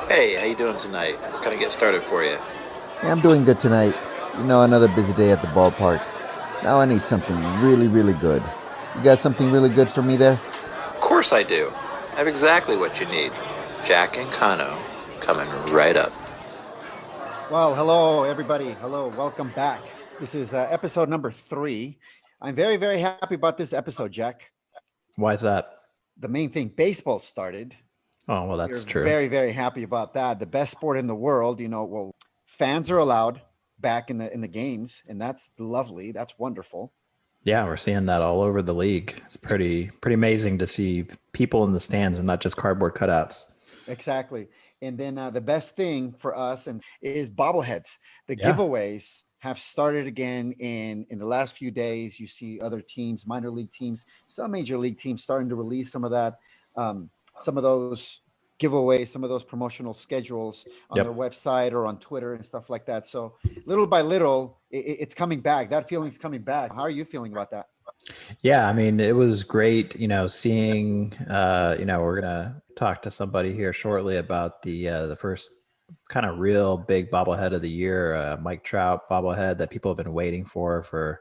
Hey, how you doing tonight? What can I get started for you? Yeah, I'm doing good tonight. Another busy day at the ballpark. Now I need something really, really good. You got something really good for me there? Of course I do. I have exactly what you need. Jack and Cano coming right up. Well, hello, everybody. Hello, welcome back. This is episode number 3. I'm very, very happy about this episode, Jack. Why is that? The main thing, baseball started. Oh, well, We're that's true. very, very happy about that. The best sport in the world. Well, fans are allowed back in the games, and that's lovely. That's wonderful. Yeah, we're seeing that all over the league. It's pretty amazing to see people in the stands and not just cardboard cutouts. Exactly. And then the best thing for us and is bobbleheads. The Yeah. giveaways have started again in the last few days. You see other teams, minor league teams, some major league teams starting to release some of that, some of those giveaways, some of those promotional schedules on their Yep. website or on Twitter and stuff like that. So little by little, it's coming back. That feeling's coming back. How are you feeling about that? Yeah, I mean, it was great, seeing we're gonna talk to somebody here shortly about the first kind of real big bobblehead of the year, Mike Trout bobblehead that people have been waiting for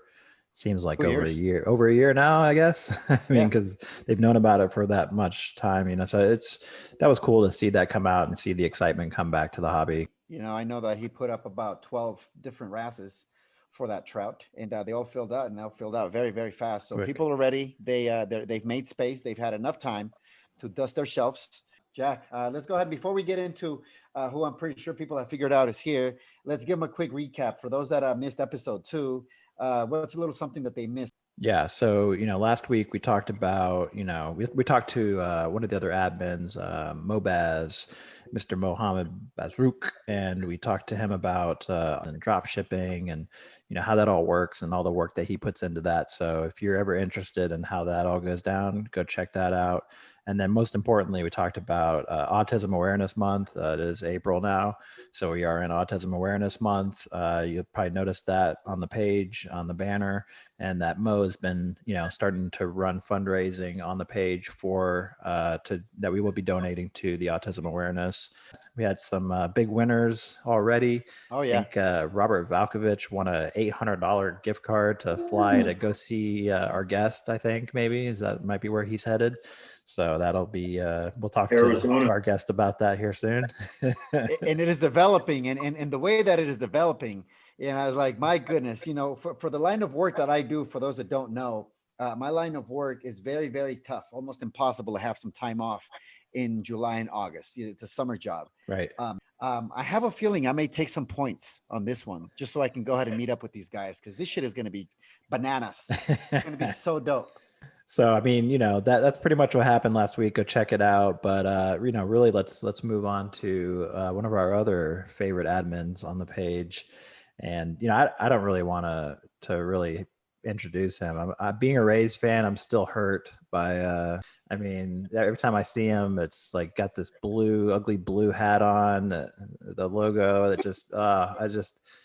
seems like 2 years. over a year now, I guess. I mean, Yeah. because they've known about it for that much time, so that was cool to see that come out and see the excitement come back to the hobby. I know that he put up about 12 different RASs for that trout, and they all filled out, and they'll filled out very, very fast. So Quick. people are ready. They've made space. They've had enough time to dust their shelves. Jack, let's go ahead before we get into who I'm pretty sure people have figured out is here. Let's give them a quick recap for those that missed episode 2. What's a little something that they missed? Yeah. So, last week we talked about, we talked to one of the other admins, Mobaz, Mr. Mohammed Bazrouk, and we talked to him about drop shipping and, how that all works and all the work that he puts into that. So if you're ever interested in how that all goes down, go check that out. And then most importantly, we talked about Autism Awareness Month. It is April now. So we are in Autism Awareness Month. You'll probably notice that on the page, on the banner, and that Mo has been, starting to run fundraising on the page for that we will be donating to the autism awareness. We had some big winners already. Oh, I yeah. think Robert Valkovich won a $800 gift card to fly to go see our guest. I think maybe that might be where he's headed. So that'll be. We'll talk to our guest about that here soon. And it is developing, and the way that it is developing, I was like, my goodness, for the line of work that I do, for those that don't know, my line of work is very, very tough, almost impossible to have some time off in July and August. It's a summer job. Right. I have a feeling I may take some points on this one just so I can go ahead and meet up with these guys, because this shit is going to be bananas. It's going to be so dope. So I mean, that's pretty much what happened last week. Go check it out. But really, let's move on to one of our other favorite admins on the page. And I don't really want to really introduce him. I'm being a Rays fan. I'm still hurt by. I mean, every time I see him, it's like got this ugly blue hat on, the logo.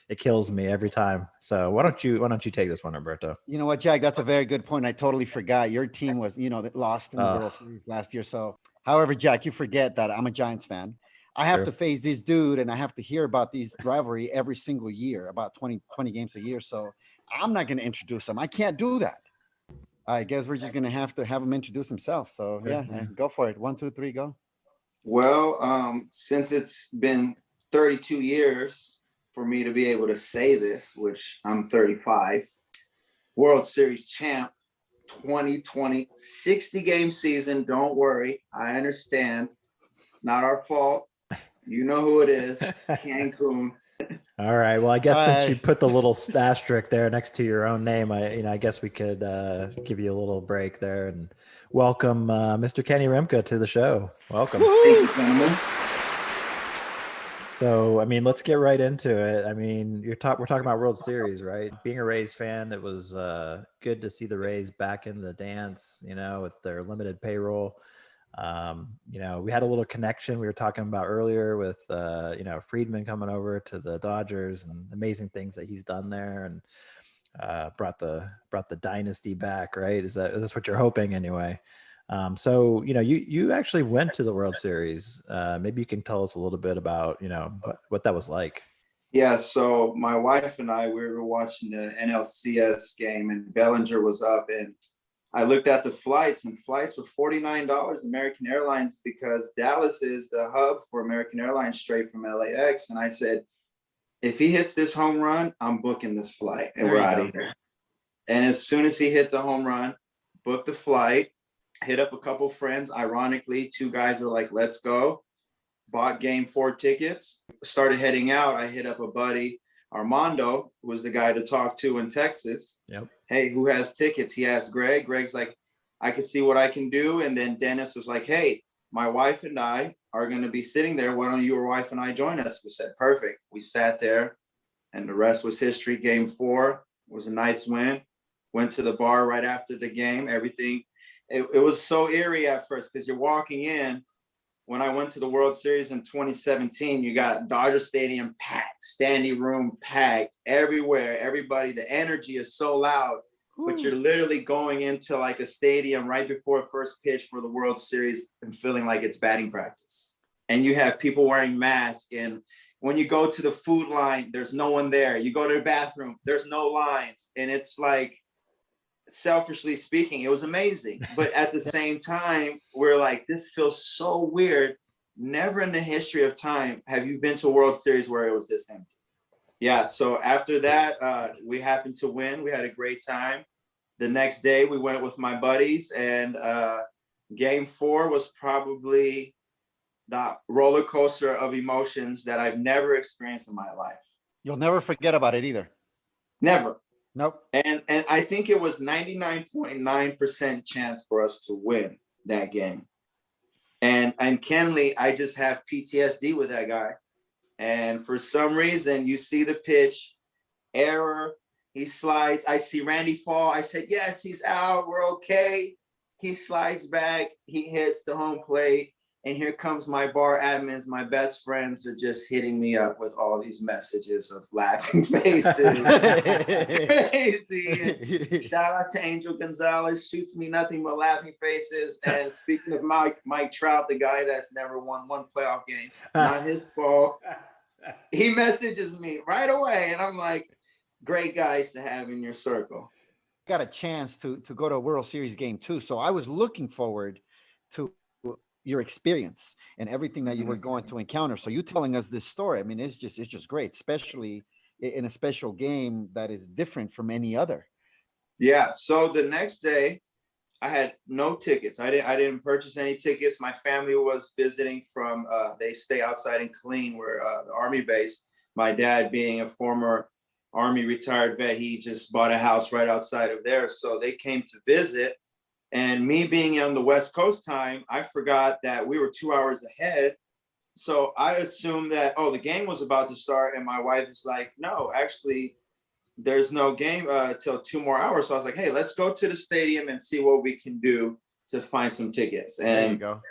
It kills me every time. So why don't you take this one, Roberto? You know what, Jack? That's a very good point. I totally forgot your team was, that lost in the World Series last year. So, however, Jack, you forget that I'm a Giants fan. I have True. to face this dude, and I have to hear about these rivalry every single year, about 20 games a year. So I'm not going to introduce him. I can't do that. I guess we're just going to have him introduce himself. So yeah, go for it. 1, 2, 3, go. Well, since it's been 32 years for me to be able to say this, which I'm 35, World Series champ, 2020, 60-game season. Don't worry. I understand. Not our fault. You know who it is. Cancun. All right. Well, I guess since you put the little asterisk there next to your own name, I guess we could give you a little break there and welcome Mr. Kenny Rimka to the show. Welcome. Thank you, gentlemen. So, I mean, let's get right into it. I mean, we're talking about World Series, right? Being a Rays fan, it was good to see the Rays back in the dance, with their limited payroll. We had a little connection we were talking about earlier with, Friedman coming over to the Dodgers and amazing things that he's done there and brought the dynasty back, right? Is that what you're hoping anyway? So, you actually went to the World Series. Maybe you can tell us a little bit about, what that was like. Yeah, so my wife and I, we were watching the NLCS game, and Bellinger was up, and I looked at the flights, and flights were $49 American Airlines, because Dallas is the hub for American Airlines straight from LAX. And I said, if he hits this home run, I'm booking this flight, and we're out of here. And as soon as he hit the home run, booked the flight, hit up a couple friends. Ironically, two guys were like, let's go. Bought game 4 tickets, started heading out. I hit up a buddy, Armando, who was the guy to talk to in Texas. Yep. Hey, who has tickets? He asked Greg. Greg's like, I can see what I can do. And then Dennis was like, hey, my wife and I are going to be sitting there. Why don't your wife and I join us? We said, perfect. We sat there, and the rest was history. Game 4 was a nice win. Went to the bar right after the game. Everything. It was so eerie at first, because you're walking in. When I went to the World Series in 2017, you got Dodger Stadium packed, standing room packed, everywhere, everybody. The energy is so loud, but you're literally going into like a stadium right before first pitch for the World Series and feeling like it's batting practice. And you have people wearing masks. And when you go to the food line, there's no one there. You go to the bathroom, there's no lines. And it's like, selfishly speaking, it was amazing. But at the same time, we're like, this feels so weird. Never in the history of time have you been to a World Series where it was this empty. Yeah, so after that, we happened to win. We had a great time. The next day, we went with my buddies, and game 4 was probably the roller coaster of emotions that I've never experienced in my life. You'll never forget about it either. Never. Nope. And I think it was 99.9% chance for us to win that game. And Kenley, I just have PTSD with that guy. And for some reason, you see the pitch, error, he slides. I see Randy fall. I said, yes, he's out. We're okay. He slides back. He hits the home plate. And here comes my bar admins. My best friends are just hitting me up with all these messages of laughing faces. Crazy. Shout out to Angel Gonzalez. Shoots me nothing but laughing faces. And speaking of Mike Trout, the guy that's never won one playoff game, not his fault. He messages me right away. And I'm like, great guys to have in your circle. Got a chance to go to a World Series game too. So I was looking forward to your experience and everything that you were going to encounter. So you telling us this story, I mean, it's just great, especially in a special game that is different from any other. Yeah. So the next day I had no tickets. I didn't purchase any tickets. My family was visiting from, they stay outside in Killeen, where the Army base. My dad being a former Army retired vet, he just bought a house right outside of there. So they came to visit. And me being on the West Coast time, I forgot that we were 2 hours ahead. So I assumed that, the game was about to start. And my wife is like, no, actually, there's no game till 2 more hours. So I was like, hey, let's go to the stadium and see what we can do to find some tickets. And there you go.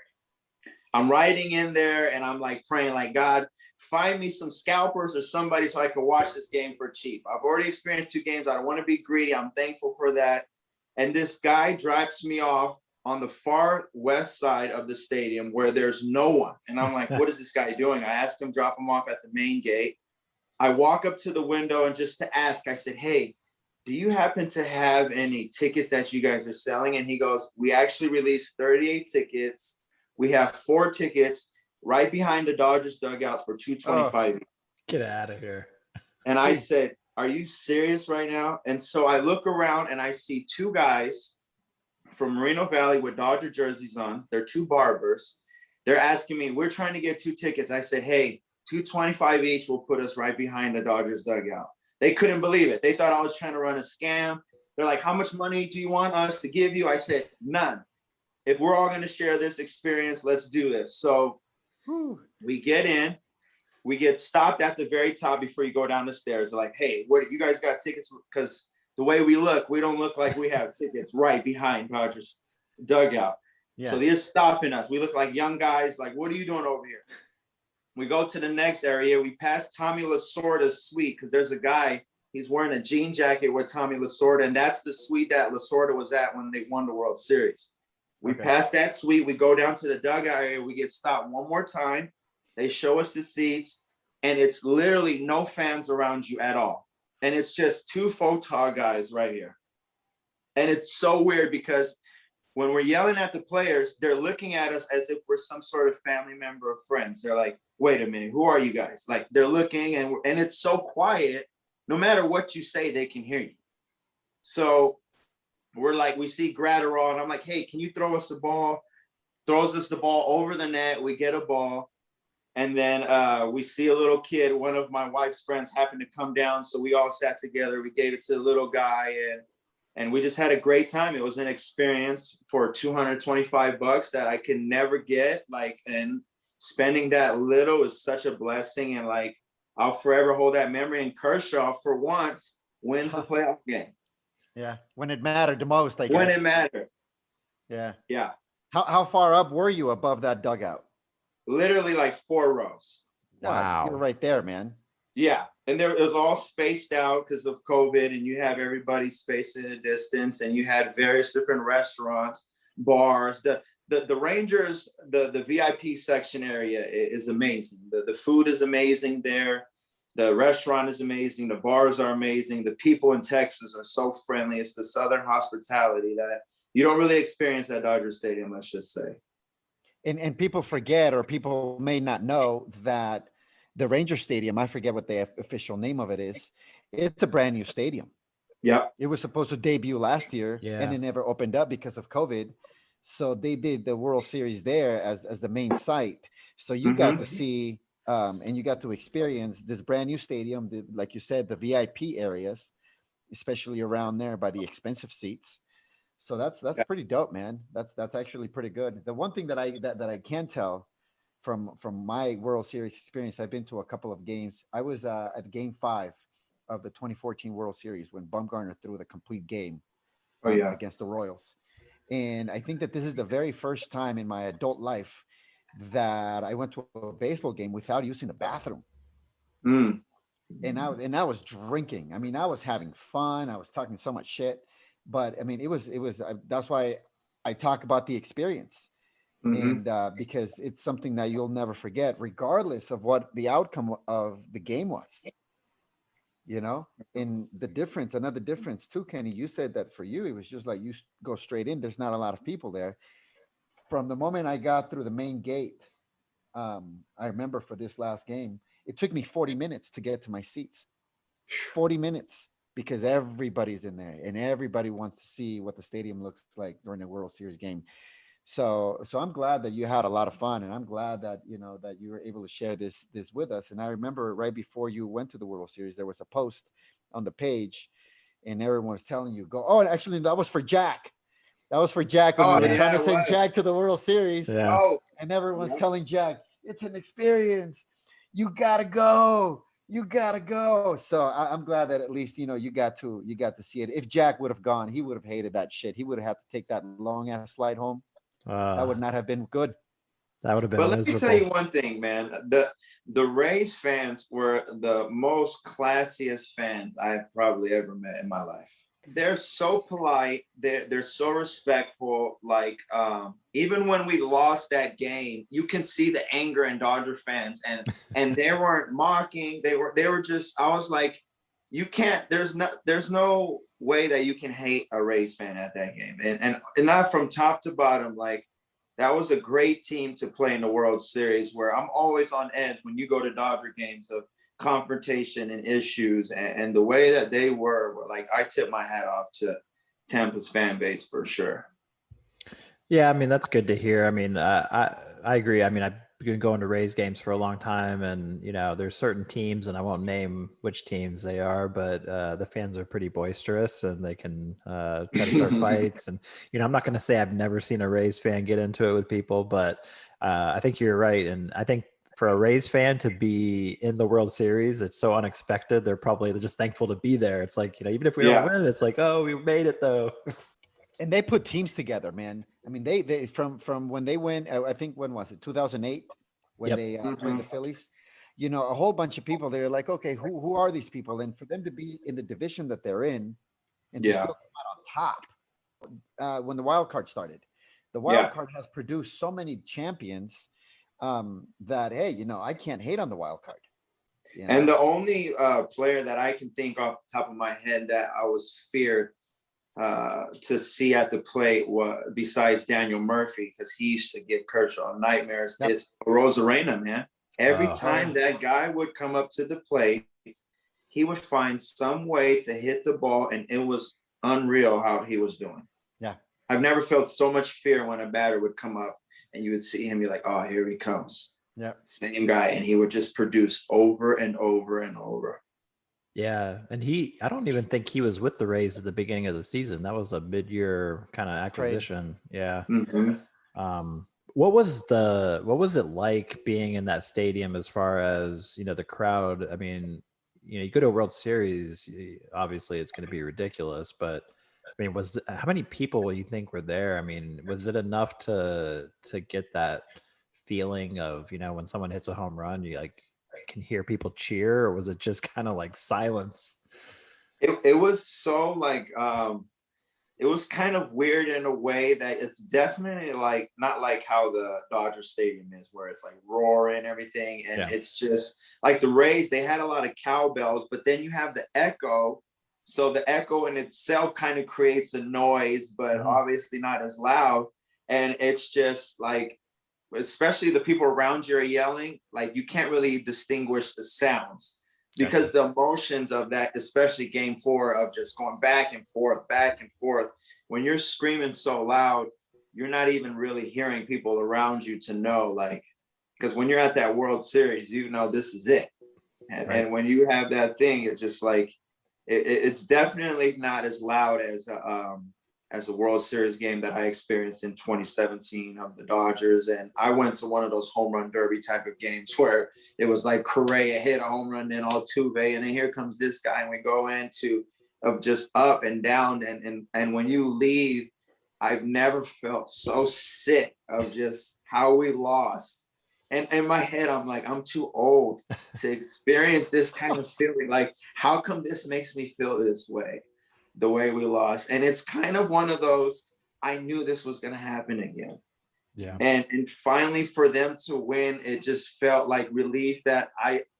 I'm riding in there and I'm like praying, like, God, find me some scalpers or somebody so I can watch this game for cheap. I've already experienced 2 games. I don't want to be greedy. I'm thankful for that. And this guy drops me off on the far west side of the stadium where there's no one. And I'm like, what is this guy doing? I asked him, drop him off at the main gate. I walk up to the window, and just to ask, I said, hey, do you happen to have any tickets that you guys are selling? And he goes, we actually released 38 tickets. We have 4 tickets right behind the Dodgers dugout for $225. Get out of here. And I said, are you serious right now? And so I look around and I see 2 guys from Moreno Valley with Dodger jerseys on. They're 2 barbers. They're asking me, we're trying to get 2 tickets. I said, hey, $225 each will put us right behind the Dodgers dugout. They couldn't believe it. They thought I was trying to run a scam. They're like, how much money do you want us to give you? I said, none. If we're all going to share this experience, let's do this. So we get in. We get stopped at the very top before you go down the stairs. They're like, hey, what, you guys got tickets? Because the way we look, we don't look like we have tickets right behind Dodgers dugout. Yeah. So they're stopping us. We look like young guys. Like, what are you doing over here? We go to the next area. We pass Tommy Lasorda's suite, because there's a guy, he's wearing a jean jacket with Tommy Lasorda, and that's the suite that Lasorda was at when they won the World Series. We Okay. pass that suite. We go down to the dugout area. We get stopped one more time. They show us the seats, and it's literally no fans around you at all. And it's just two photog guys right here. And it's so weird because when we're yelling at the players, they're looking at us as if we're some sort of family member or friends. They're like, wait a minute, who are you guys? Like, they're looking, and it's so quiet. No matter what you say, they can hear you. So we're like, we see Gratterall, and I'm like, hey, can you throw us the ball? Throws us the ball over the net. We get a ball. And then we see a little kid. One of my wife's friends happened to come down. So we all sat together. We gave it to the little guy, and we just had a great time. It was an experience for $225 that I can never get. Like, and spending that little is such a blessing. And like, I'll forever hold that memory. And Kershaw, for once, wins a playoff game. Yeah. When it mattered the most, I guess. When it mattered. Yeah. Yeah. How far up were you above that dugout? Literally like 4 rows. Wow. You're right there, man. Yeah. And it was all spaced out because of COVID, and you have everybody spaced in a distance, and you had various different restaurants, bars. The Rangers, the VIP section area is amazing. The food is amazing there. The restaurant is amazing. The bars are amazing. The people in Texas are so friendly. It's the Southern hospitality that you don't really experience at Dodger Stadium, let's just say. And people forget, or people may not know, that the Ranger Stadium, I forget what the official name of it is. It's a brand new stadium. Yep. It was supposed to debut last year, Yeah. and it never opened up because of COVID. So they did the World Series there as the main site. So you got to see and you got to experience this brand new stadium, like you said, the VIP areas, especially around there by the expensive seats. So that's pretty dope, man. That's actually pretty good. The one thing that I can tell from my World Series experience, I've been to a couple of games. I was at Game 5 of the 2014 World Series when Bumgarner threw the complete game against the Royals. And I think that this is the very first time in my adult life that I went to a baseball game without using the bathroom. Mm. And I was drinking. I mean, I was having fun. I was talking so much shit. But I mean, it was that's why I talk about the experience. And because it's something that you'll never forget, regardless of what the outcome of the game was. You know, and another difference too, Kenny, you said that for you, it was just like you go straight in. There's not a lot of people there. From the moment I got through the main gate, I remember for this last game, it took me 40 minutes to get to my seats. 40 minutes. Because everybody's in there and everybody wants to see what the stadium looks like during the World Series game. So I'm glad that you had a lot of fun, and I'm glad that that you were able to share this with us. And I remember right before you went to the World Series, there was a post on the page, and everyone was telling you go. Oh, and actually that was for Jack. That was for Jack when we were trying to send Jack to the World Series. Yeah. And everyone's telling Jack, it's an experience. You gotta go. You gotta go. So I'm glad that at least you got to see it. If Jack would have gone, he would have hated that shit. He would have had to take that long ass flight home. That would not have been good. That would have been But miserable. let me tell you one thing, man. The Rays fans were the most classiest fans I've probably ever met in my life. They're so polite. They're so respectful. Like even when we lost that game, you can see the anger in Dodger fans, and they weren't mocking. They were just. I was like, you can't. There's no way that you can hate a Rays fan at that game, and not from top to bottom. Like that was a great team to play in the World Series. Where I'm always on edge when you go to Dodger games of confrontation and issues, and the way that they were like, I tip my hat off to Tampa's fan base for sure. Yeah, I mean, that's good to hear. I mean, I agree. I mean, I've been going to Rays games for a long time, and there's certain teams, and I won't name which teams they are, but the fans are pretty boisterous, and they can try to start fights. And I'm not going to say I've never seen a Rays fan get into it with people, but I think you're right, and I think for a Rays fan to be in the World Series, it's so unexpected. They're just thankful to be there. It's like, even if we don't win, it's like, oh, we made it though. And they put teams together, man. I mean, they from when they went, I think, when was it? 2008 when they played the Phillies. A whole bunch of people. They're like, okay, who are these people? And for them to be in the division that they're in, and to still come out on top when the wild card started, The wild Yeah. card has produced so many champions that, hey, I can't hate on the wild card. And the only player that I can think off the top of my head that I was feared to see at the plate besides Daniel Murphy, because he used to give Kershaw nightmares, is Rosarena, man. Every time that guy would come up to the plate, he would find some way to hit the ball, and it was unreal how he was doing. Yeah. I've never felt so much fear when a batter would come up and you would see him be like, oh, here he comes. Yeah. Same guy. And he would just produce over and over and over. Yeah. And I don't even think he was with the Rays at the beginning of the season. That was a mid-year kind of acquisition. Yeah. Mm-hmm. What was it like being in that stadium as far as, the crowd? I mean, you go to a World Series, obviously it's going to be ridiculous, but I mean, how many people you think were there? I mean, was it enough to get that feeling of, when someone hits a home run, you can hear people cheer, or was it just kind of like silence? It was so like, it was kind of weird in a way that it's definitely like not like how the Dodger Stadium is, where it's like roaring and everything. And it's just like the Rays, they had a lot of cowbells, but then you have the echo. So the echo in itself kind of creates a noise, but obviously not as loud. And it's just like, especially the people around you are yelling, like you can't really distinguish the sounds. Because the emotions of that, especially game 4 of just going back and forth, when you're screaming so loud, you're not even really hearing people around you to know, like, because when you're at that World Series, this is it. And when you have that thing, it's just like, it's definitely not as loud as a World Series game that I experienced in 2017 of the Dodgers. And I went to one of those home run derby type of games where it was like Correa hit a home run, then Altuve, and then here comes this guy, and we go into of just up and down. And when you leave, I've never felt so sick of just how we lost. And in my head, I'm like, I'm too old to experience this kind of feeling. Like, how come this makes me feel this way? The way we lost. And it's kind of one of those, I knew this was going to happen again. Yeah. And finally for them to win, it just felt like relief that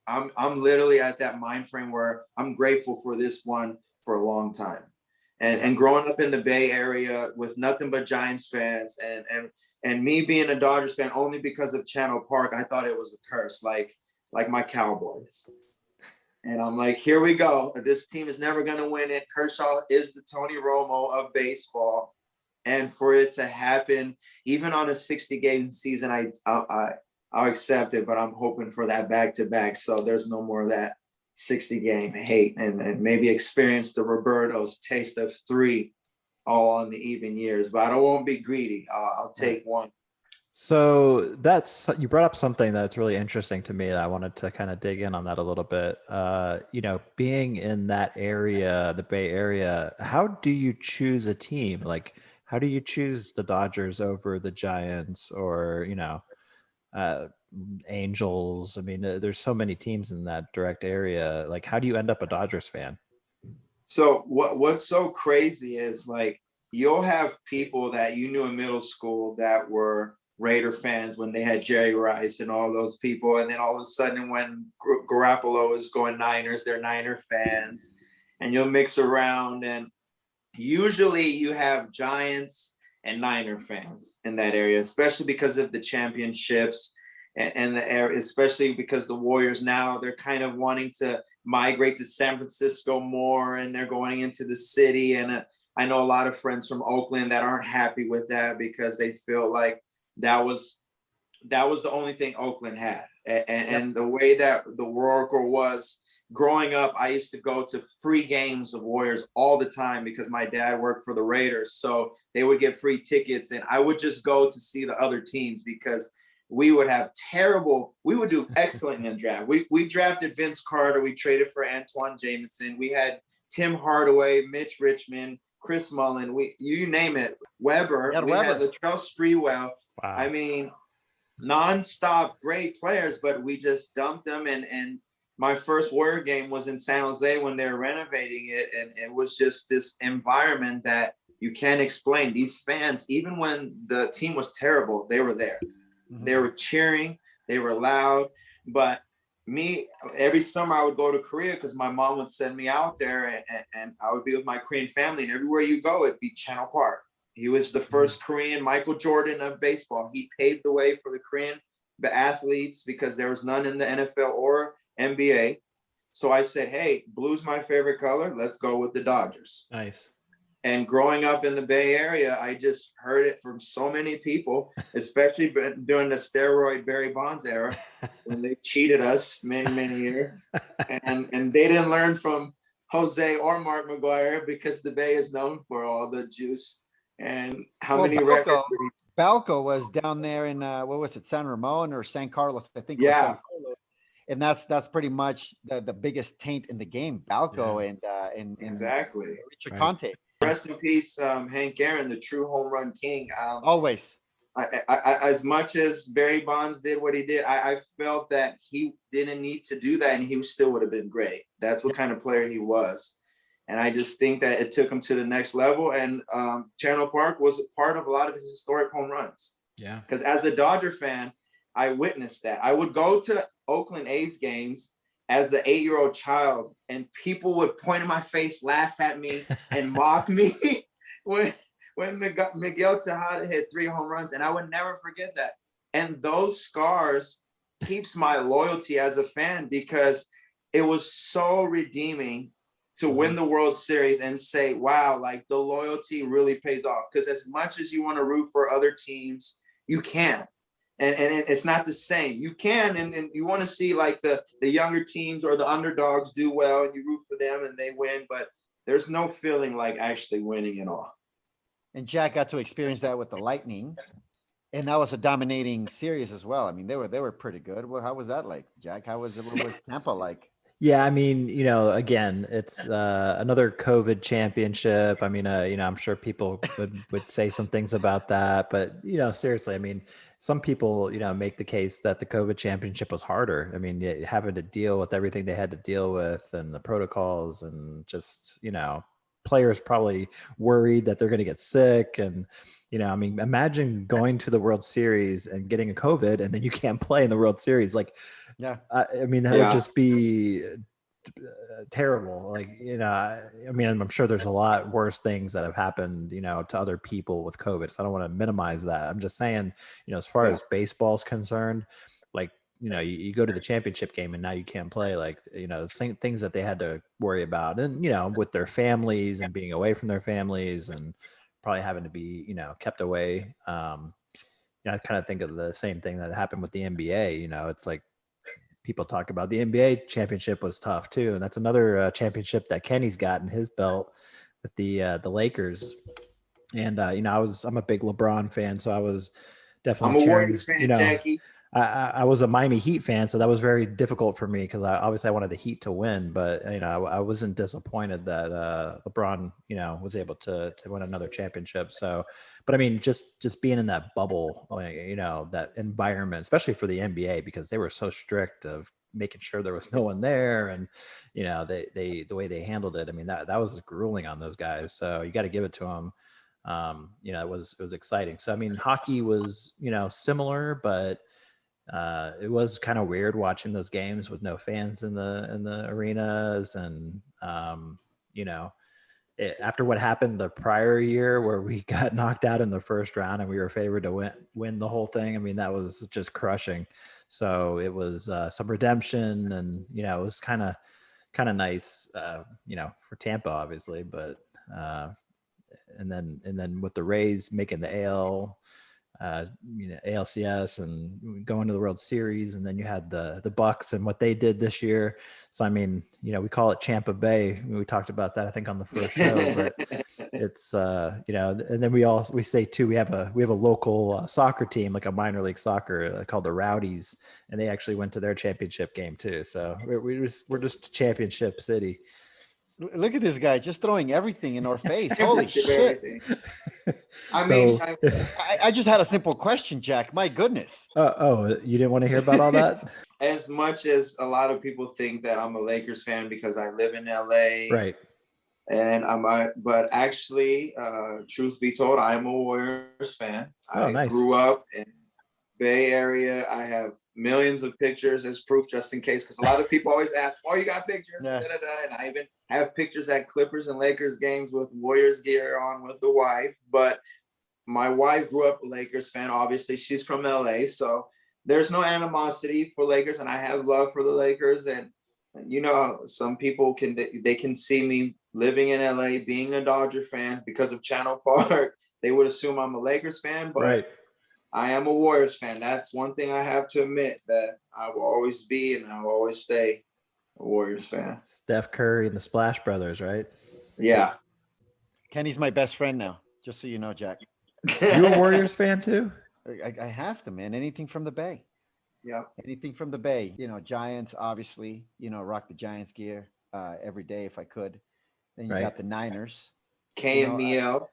I'm literally at that mind frame where I'm grateful for this one for a long time. And growing up in the Bay Area with nothing but Giants fans and me being a Dodgers fan only because of Channel Park, I thought it was a curse, like my Cowboys. And I'm like, here we go. This team is never going to win it. Kershaw is the Tony Romo of baseball. And for it to happen, even on a 60-game season, I'll accept it, but I'm hoping for that back-to-back. So there's no more of that 60-game hate and maybe experience the Roberto's taste of 3 all on the even years. But I won't be greedy. I'll take one. So you brought up something that's really interesting to me that I wanted to kind of dig in on that a little bit. Being in that area, the Bay Area, how do you choose a team? Like, how do you choose the Dodgers over the Giants or, Angels? I mean, there's so many teams in that direct area. Like, how do you end up a Dodgers fan? So what's so crazy is like, you'll have people that you knew in middle school that were Raider fans when they had Jerry Rice and all those people. And then all of a sudden when Garoppolo is going Niners, they're Niner fans. And you'll mix around. And usually you have Giants and Niner fans in that area, especially because of the championships and the area, especially because the Warriors now, they're kind of wanting to migrate to San Francisco more and they're going into the city. And I know a lot of friends from Oakland that aren't happy with that because they feel like that was the only thing Oakland had. And the way that the Oracle was growing up, I used to go to free games of Warriors all the time because my dad worked for the Raiders. So they would get free tickets and I would just go to see the other teams because we would do excellent in the draft. We drafted Vince Carter. We traded for Antoine Jameson. We had Tim Hardaway, Mitch Richmond, Chris Mullin, you name it, Weber. We had Latrell Sprewell. Wow. I mean, nonstop great players, but we just dumped them. And my first Warrior game was in San Jose when they were renovating it. And it was just this environment that you can't explain. These fans, even when the team was terrible, they were there. Mhm. They were cheering, they were loud. But me, every summer I would go to Korea because my mom would send me out there, and I would be with my Korean family. And everywhere you go, it'd be Channel Park. He was the first Korean Michael Jordan of baseball. He paved the way for the Korean athletes because there was none in the NFL or NBA. So I said, hey, blue's my favorite color. Let's go with the Dodgers. Nice. And growing up in the Bay Area, I just heard it from so many people, especially during the steroid Barry Bonds era, when they cheated us many years. And they didn't learn from Jose or Mark McGuire because the Bay is known for all the juice and how many records. Balco was down there in what was it, San Ramon or San Carlos? I think. Yeah. It was San Carlos. And that's pretty much the biggest taint in the game, Balco and Exactly. Richard Conte. Rest in peace, Hank Aaron, the true home run king. Always. I, as much as Barry Bonds did what he did, I felt that he didn't need to do that, and he still would have been great. That's what kind of player he was. And I just think that it took him to the next level. And Channel Park was a part of a lot of his historic home runs. Yeah. Because as a Dodger fan, I witnessed that. I would go to Oakland A's games as an 8-year-old child, and people would point in my face, laugh at me, and mock me when Miguel Tejada hit 3 home runs, and I would never forget that. And those scars keeps my loyalty as a fan because it was so redeeming to win the World Series and say, wow, like the loyalty really pays off. Because as much as you want to root for other teams, you can't. And it's not the same. You can, and you want to see like the younger teams or the underdogs do well, and you root for them and they win, but there's no feeling like actually winning at all. And Jack got to experience that with the Lightning, and that was a dominating series as well. I mean, they were pretty good. Well, how was that like, Jack? What was Tampa like? Yeah, I mean, again, it's another COVID championship. I mean, I'm sure people would say some things about that, but seriously, I mean, some people, make the case that the COVID championship was harder. I mean, having to deal with everything they had to deal with and the protocols, and just, players probably worried that they're going to get sick. And, I mean, imagine going to the World Series and getting a COVID and then you can't play in the World Series. Like, yeah, I mean, that would just be terrible. Like, I mean, I'm sure there's a lot worse things that have happened, to other people with COVID. So I don't want to minimize that. I'm just saying, as far as baseball's concerned, like, you go to the championship game and now you can't play, like, the same things that they had to worry about, and, with their families and being away from their families and probably having to be, kept away. I kind of think of the same thing that happened with the NBA. It's like, people talk about the NBA championship was tough too. And that's another championship that Kenny's got in his belt with the Lakers. And, I'm a big LeBron fan, so I was definitely I'm a cheering, Warriors fan, Jackie. I was a Miami Heat fan, so that was very difficult for me because I wanted the Heat to win, but I wasn't disappointed that LeBron was able to win another championship. So, but I mean, just being in that bubble, that environment, especially for the NBA, because they were so strict of making sure there was no one there, and they the way they handled it. I mean, that was grueling on those guys. So you got to give it to them. It was exciting. So I mean, hockey was similar, but it was kind of weird watching those games with no fans in the arenas, and after what happened the prior year where we got knocked out in the first round and we were favored to win the whole thing. I mean, that was just crushing. So it was some redemption, and it was kind of nice, for Tampa, obviously, but and then with the Rays making the ALCS and going to the World Series, and then you had the Bucks and what they did this year. So I mean, we call it Champa Bay. We talked about that, I think, on the first show, but it's and then we say too, we have a local soccer team, like a minor league soccer called the Rowdies, and they actually went to their championship game too. So we're just championship city. Look at this guy just throwing everything in our face. Holy shit. I just had a simple question, Jack. My goodness. You didn't want to hear about all that? As much as a lot of people think that I'm a Lakers fan because I live in LA. Right. And but actually, truth be told, I am a Warriors fan. Oh, I nice. grew up in Bay Area. I have millions of pictures as proof, just in case, because a lot of people always ask, "Oh, you got pictures?" Yeah. And I even have pictures at Clippers and Lakers games with Warriors gear on with the wife. But my wife grew up a Lakers fan. Obviously, she's from LA, so there's no animosity for Lakers, and I have love for the Lakers. And some people they can see me living in LA, being a Dodger fan because of Channel Park. They would assume I'm a Lakers fan, but Right. I am a Warriors fan. That's one thing I have to admit, that I will always be and I will always stay a Warriors fan. Steph Curry and the Splash Brothers, right? Yeah. Kenny's my best friend now, just so you know, Jack. You a Warriors fan too? I have to, man. Anything from the Bay. Yeah. Anything from the Bay. Giants, obviously, rock the Giants gear every day if I could. Then you Right. got the Niners. KMEL.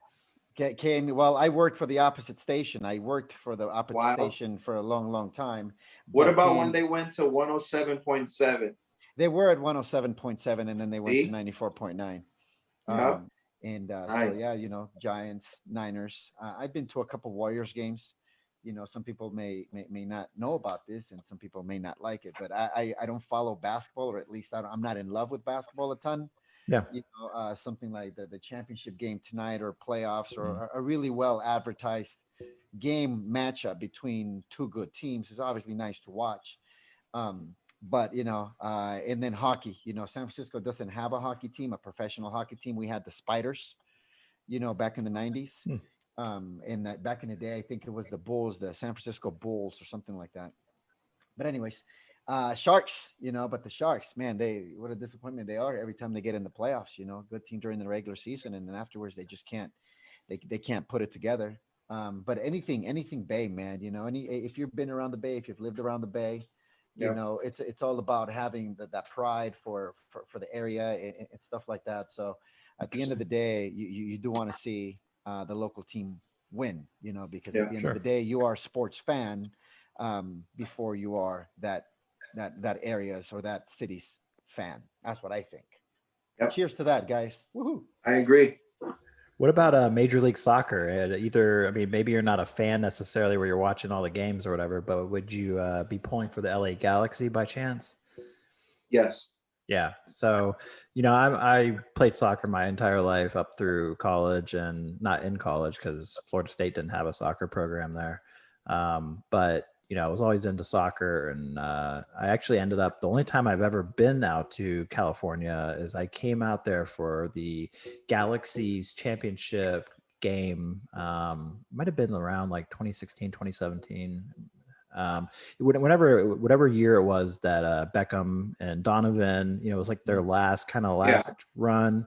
Well, I worked for the opposite station. I worked for the opposite Wow. station for a long, long time. What But about when they went to 107.7? They were at 107.7 and then they went See? to 94.9. Yeah. So Nice. yeah, Giants, Niners. I've been to a couple Warriors games. Some people may not know about this, and some people may not like it. But I don't follow basketball, or at least I'm not in love with basketball a ton. Yeah. Something like the championship game tonight, or playoffs, or a really well advertised game matchup between two good teams is obviously nice to watch. But and then hockey. San Francisco doesn't have a hockey team, a professional hockey team. We had the Spiders, back in the 90s. And that back in the day, I think it was the Bulls, the San Francisco Bulls or something like that. But anyways, Sharks, but the Sharks, man, what a disappointment they are every time they get in the playoffs. Good team during the regular season, and then afterwards they just can't, they can't put it together. But anything Bay, man, if you've been around the Bay, if you've lived around the Bay, it's all about having that pride for the area and stuff like that. So at the end of the day, you do want to see the local team win, because at the end of the day, you are a sports fan before you are that area's or that city's fan. That's what I think. Yep. Cheers to that, guys. Woohoo. I agree. What about Major League Soccer? Maybe you're not a fan necessarily where you're watching all the games or whatever, but would you be pulling for the LA Galaxy by chance? Yes. Yeah. So, I played soccer my entire life up through college, and not in college because Florida State didn't have a soccer program there. But I was always into soccer, and I actually ended up, the only time I've ever been out to California is I came out there for the Galaxy's championship game. Might have been around like 2016, 2017. Whatever year it was that Beckham and Donovan, it was like their last run.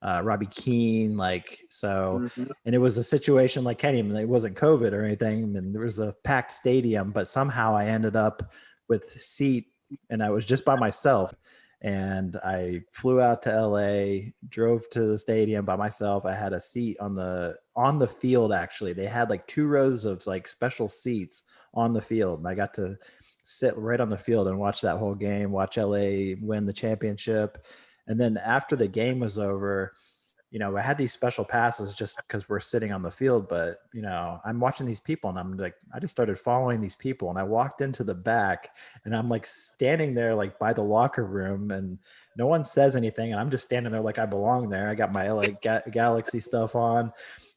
Robbie Keane, and it was a situation like Kenny, it wasn't COVID or anything, and there was a packed stadium, but somehow I ended up with seat, and I was just by myself, and I flew out to LA, drove to the stadium by myself. I had a seat on the field. Actually, they had like 2 rows of like special seats on the field, and I got to sit right on the field and watch that whole game, watch LA win the championship. And then after the game was over, I had these special passes just because we're sitting on the field, but I'm watching these people, and I'm like, I just started following these people, and I walked into the back, and I'm like standing there like by the locker room, and no one says anything, and I'm just standing there like I belong there. I got my LA Galaxy stuff on,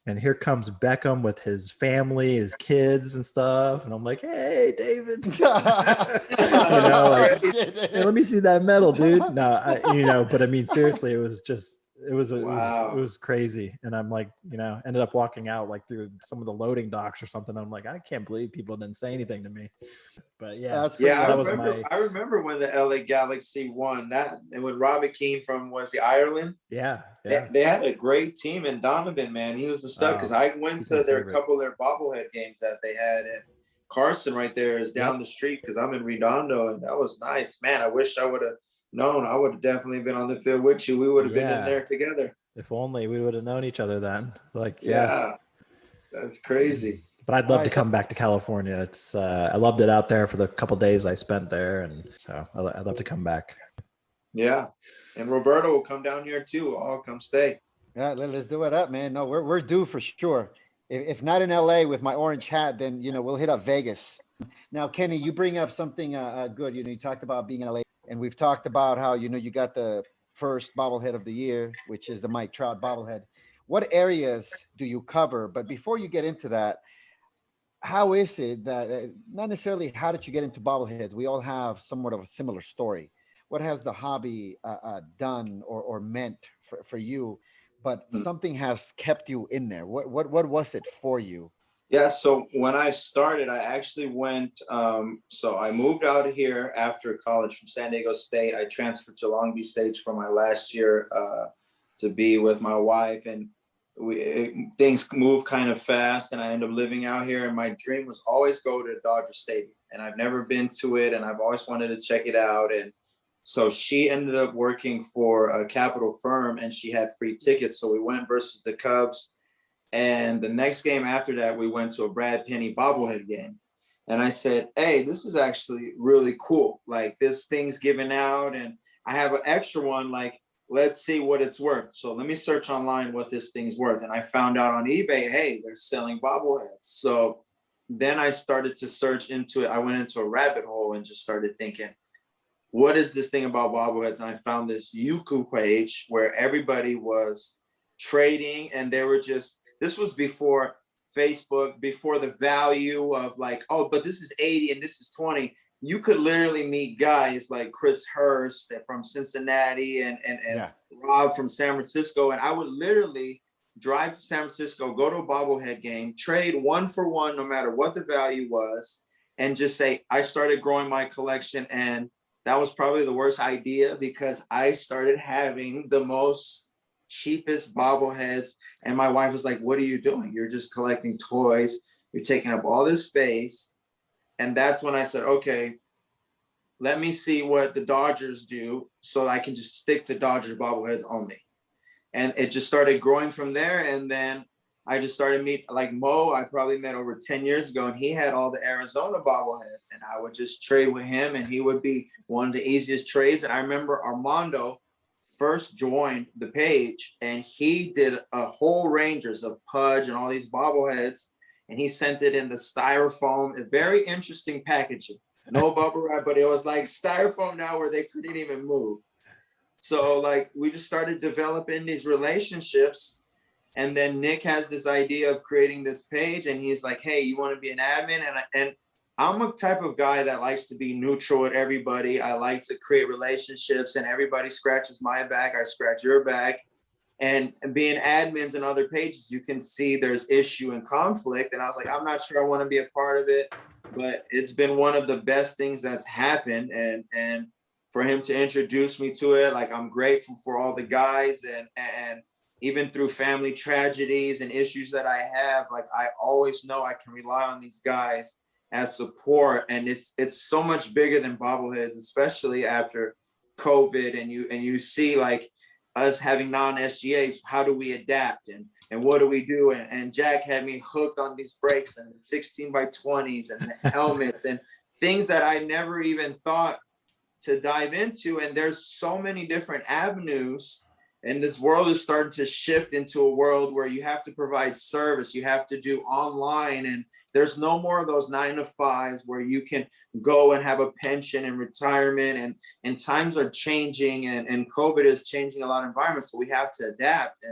and here comes Beckham with his family, his kids and stuff, and I'm like, hey, David, hey, let me see that medal, dude. No, but I mean, seriously, it was crazy. And I'm like, ended up walking out like through some of the loading docks or something. I'm like, I can't believe people didn't say anything to me. But I remember when the LA Galaxy won that, and when Robbie Keane from Ireland. Yeah. They had a great team, and Donovan, man, he was the stud, because I went to couple of their bobblehead games that they had, and Carson right there is down the street because I'm in Redondo, and that was nice, man. I wish I would have known. I would have definitely been on the field with you. We would have been in there together. If only we would have known each other then. That's crazy. But I'd love to come back to California. I loved it out there for the couple days I spent there, and so I'd love to come back. Yeah. And Roberto will come down here too. I'll come stay. Yeah, let's do it up, man. No, we're due for sure. If not in LA with my orange hat, then we'll hit up Vegas. Now, Kenny, you bring up something good. You talked about being in LA, and we've talked about how you got the first bobblehead of the year, which is the Mike Trout bobblehead. What areas do you cover? But before you get into that, how is it that not necessarily how did you get into bobbleheads? We all have somewhat of a similar story. What has the hobby done or meant for you? But something has kept you in there. What was it for you? Yeah, so when I started, I actually went, so I moved out of here after college from San Diego State. I transferred to Long Beach State for my last year to be with my wife, and things moved kind of fast, and I ended up living out here. And my dream was always go to Dodger Stadium, and I've never been to it, and I've always wanted to check it out. And so she ended up working for a capital firm, and she had free tickets. So we went versus the Cubs. And the next game after that, we went to a Brad Penny bobblehead game. And I said, hey, this is actually really cool. Like, this thing's giving out, and I have an extra one. Like, let's see what it's worth. So let me search online what this thing's worth. And I found out on eBay, hey, they're selling bobbleheads. So then I started to search into it. I went into a rabbit hole and just started thinking, what is this thing about bobbleheads? And I found this Yuku page where everybody was trading, and they were just, this was before Facebook, before the value of like, oh, but this is 80 and this is 20. You could literally meet guys like Chris Hurst from Cincinnati and Yeah. Rob from San Francisco. And I would literally drive to San Francisco, go to a bobblehead game, trade 1-for-1, no matter what the value was, and just say, I started growing my collection. And that was probably the worst idea, because I started having the most cheapest bobbleheads. And my wife was like, what are you doing? You're just collecting toys. You're taking up all this space. And that's when I said, okay, let me see what the Dodgers do so I can just stick to Dodgers bobbleheads only. And it just started growing from there. And then I just started meeting, like Mo, I probably met over 10 years ago, and he had all the Arizona bobbleheads, and I would just trade with him, and he would be one of the easiest trades. And I remember Armando first joined the page, and he did a whole Rangers of Pudge and all these bobbleheads, and he sent it in the styrofoam, a very interesting packaging. No bubble wrap, but it was like styrofoam now where they couldn't even move. So like we just started developing these relationships. And then Nick has this idea of creating this page, and he's like, hey, you want to be an admin? And I'm a type of guy that likes to be neutral with everybody. I like to create relationships, and everybody scratches my back, I scratch your back. And being admins and other pages, you can see there's issue and conflict. And I was like, I'm not sure I want to be a part of it, but it's been one of the best things that's happened. And for him to introduce me to it, like, I'm grateful for all the guys, and even through family tragedies and issues that I have, like, I always know I can rely on these guys as support. And it's so much bigger than bobbleheads, especially after COVID. And you see like us having non-SGAs, how do we adapt, and what do we do? And Jack had me hooked on these brakes and 16x20s and the helmets and things that I never even thought to dive into. And there's so many different avenues. And this world is starting to shift into a world where you have to provide service, you have to do online, and there's no more of those 9-to-5s where you can go and have a pension and retirement. And times are changing, and COVID is changing a lot of environments. So we have to adapt,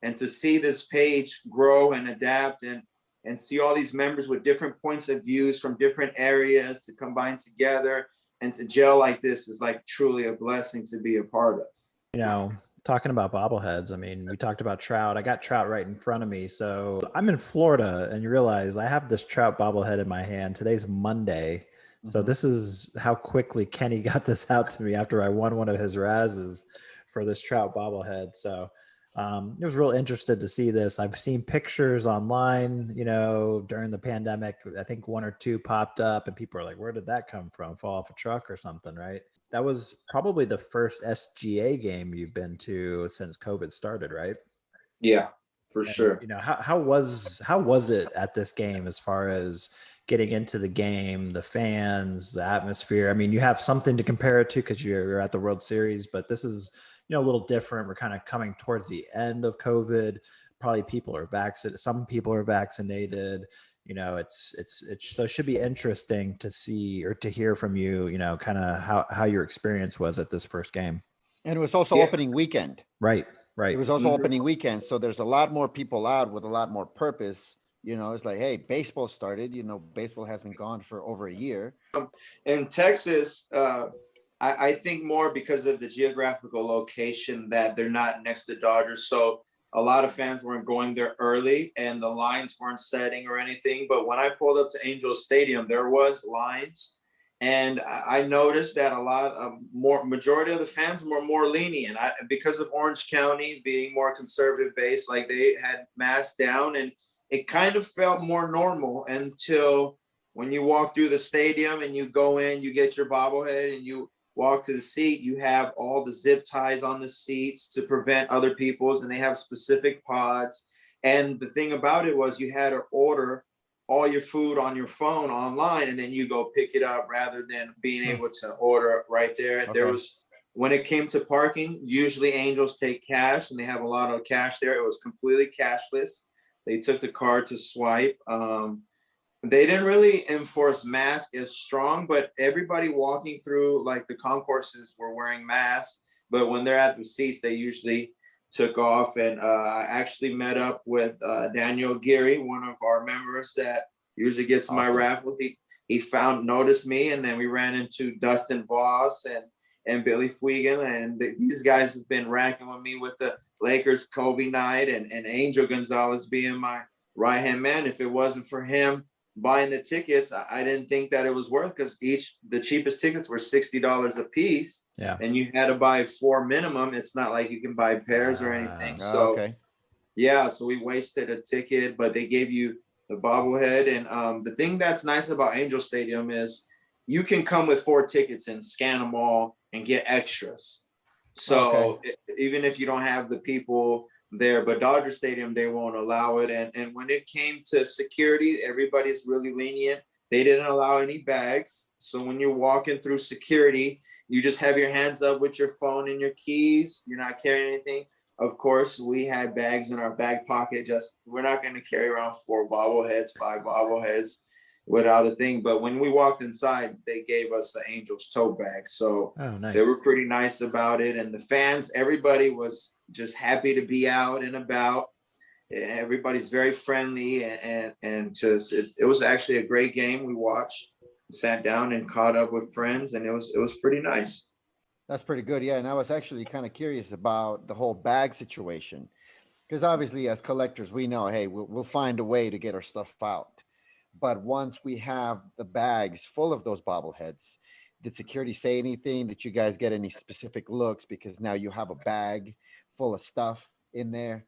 and to see this page grow and adapt, and see all these members with different points of views from different areas to combine together and to gel like this is like truly a blessing to be a part of. You know, talking about bobbleheads, I mean, we talked about Trout. I got Trout right in front of me. So I'm in Florida, and you realize I have this Trout bobblehead in my hand. Today's Monday. So this is how quickly Kenny got this out to me after I won one of his Razzes for this Trout bobblehead. So it was real interested to see this. I've seen pictures online, you know, during the pandemic. I think one or two popped up, and people are like, where did that come from? Fall off a truck or something, right? That was probably the first SGA game you've been to since COVID started, right? Yeah, for sure. You know, how was it at this game as far as, getting into the game, the fans, the atmosphere. I mean, you have something to compare it to because you're at the World Series, but this is, a little different. We're kind of coming towards the end of COVID. Probably people are vaccinated. Some people are vaccinated. It's so it should be interesting to see or to hear from you, kind of how your experience was at this first game. And it was also opening weekend. Right. It was also opening weekend. So there's a lot more people out with a lot more purpose. It's like, hey, baseball started. Baseball has been gone for over a year. In Texas, I think more because of the geographical location that they're not next to Dodgers. So a lot of fans weren't going there early and the lines weren't setting or anything. But when I pulled up to Angels Stadium, there was lines. And I noticed that majority of the fans were more lenient because of Orange County being more conservative based, like they had masks down, and it kind of felt more normal until when you walk through the stadium and you go in, you get your bobblehead and you walk to the seat, you have all the zip ties on the seats to prevent other people's, and they have specific pods. And the thing about it was you had to order all your food on your phone online, and then you go pick it up rather than being able to order right there. Okay. When it came to parking, usually Angels take cash and they have a lot of cash there. It was completely cashless. They took the card to swipe. They didn't really enforce masks as strong, but everybody walking through like the concourses were wearing masks. But when they're at the seats, they usually took off. And I actually met up with Daniel Geary, one of our members that usually gets my raffle. He noticed me, and then we ran into Dustin Voss and Billy Fuigan, and these guys have been racking with me with the Lakers Kobe night, and Angel Gonzalez being my right hand man. If it wasn't for him buying the tickets, I didn't think that it was worth, because the cheapest tickets were $60 a piece. Yeah. And you had to buy 4 minimum. It's not like you can buy pairs or anything. So okay. Yeah, so we wasted a ticket, but they gave you the bobblehead. And the thing that's nice about Angel Stadium is you can come with 4 tickets and scan them all and get extras. So even if you don't have the people there, but Dodger Stadium, they won't allow it. And when it came to security, everybody's really lenient. They didn't allow any bags. So when you're walking through security, you just have your hands up with your phone and your keys. You're not carrying anything. Of course, we had bags in our back pocket. We're not going to carry around 4 bobbleheads, 5 bobbleheads without a thing. But when we walked inside, they gave us the Angels tote bag. So nice. They were pretty nice about it. And the fans, everybody was just happy to be out and about. Everybody's very friendly, and it was actually a great game. We watched, sat down and caught up with friends, and it was pretty nice. That's pretty good. Yeah. And I was actually kind of curious about the whole bag situation, because obviously as collectors, we know, hey, we'll find a way to get our stuff out. But once we have the bags full of those bobbleheads, did security say anything? Did you guys get any specific looks? Because now you have a bag full of stuff in there.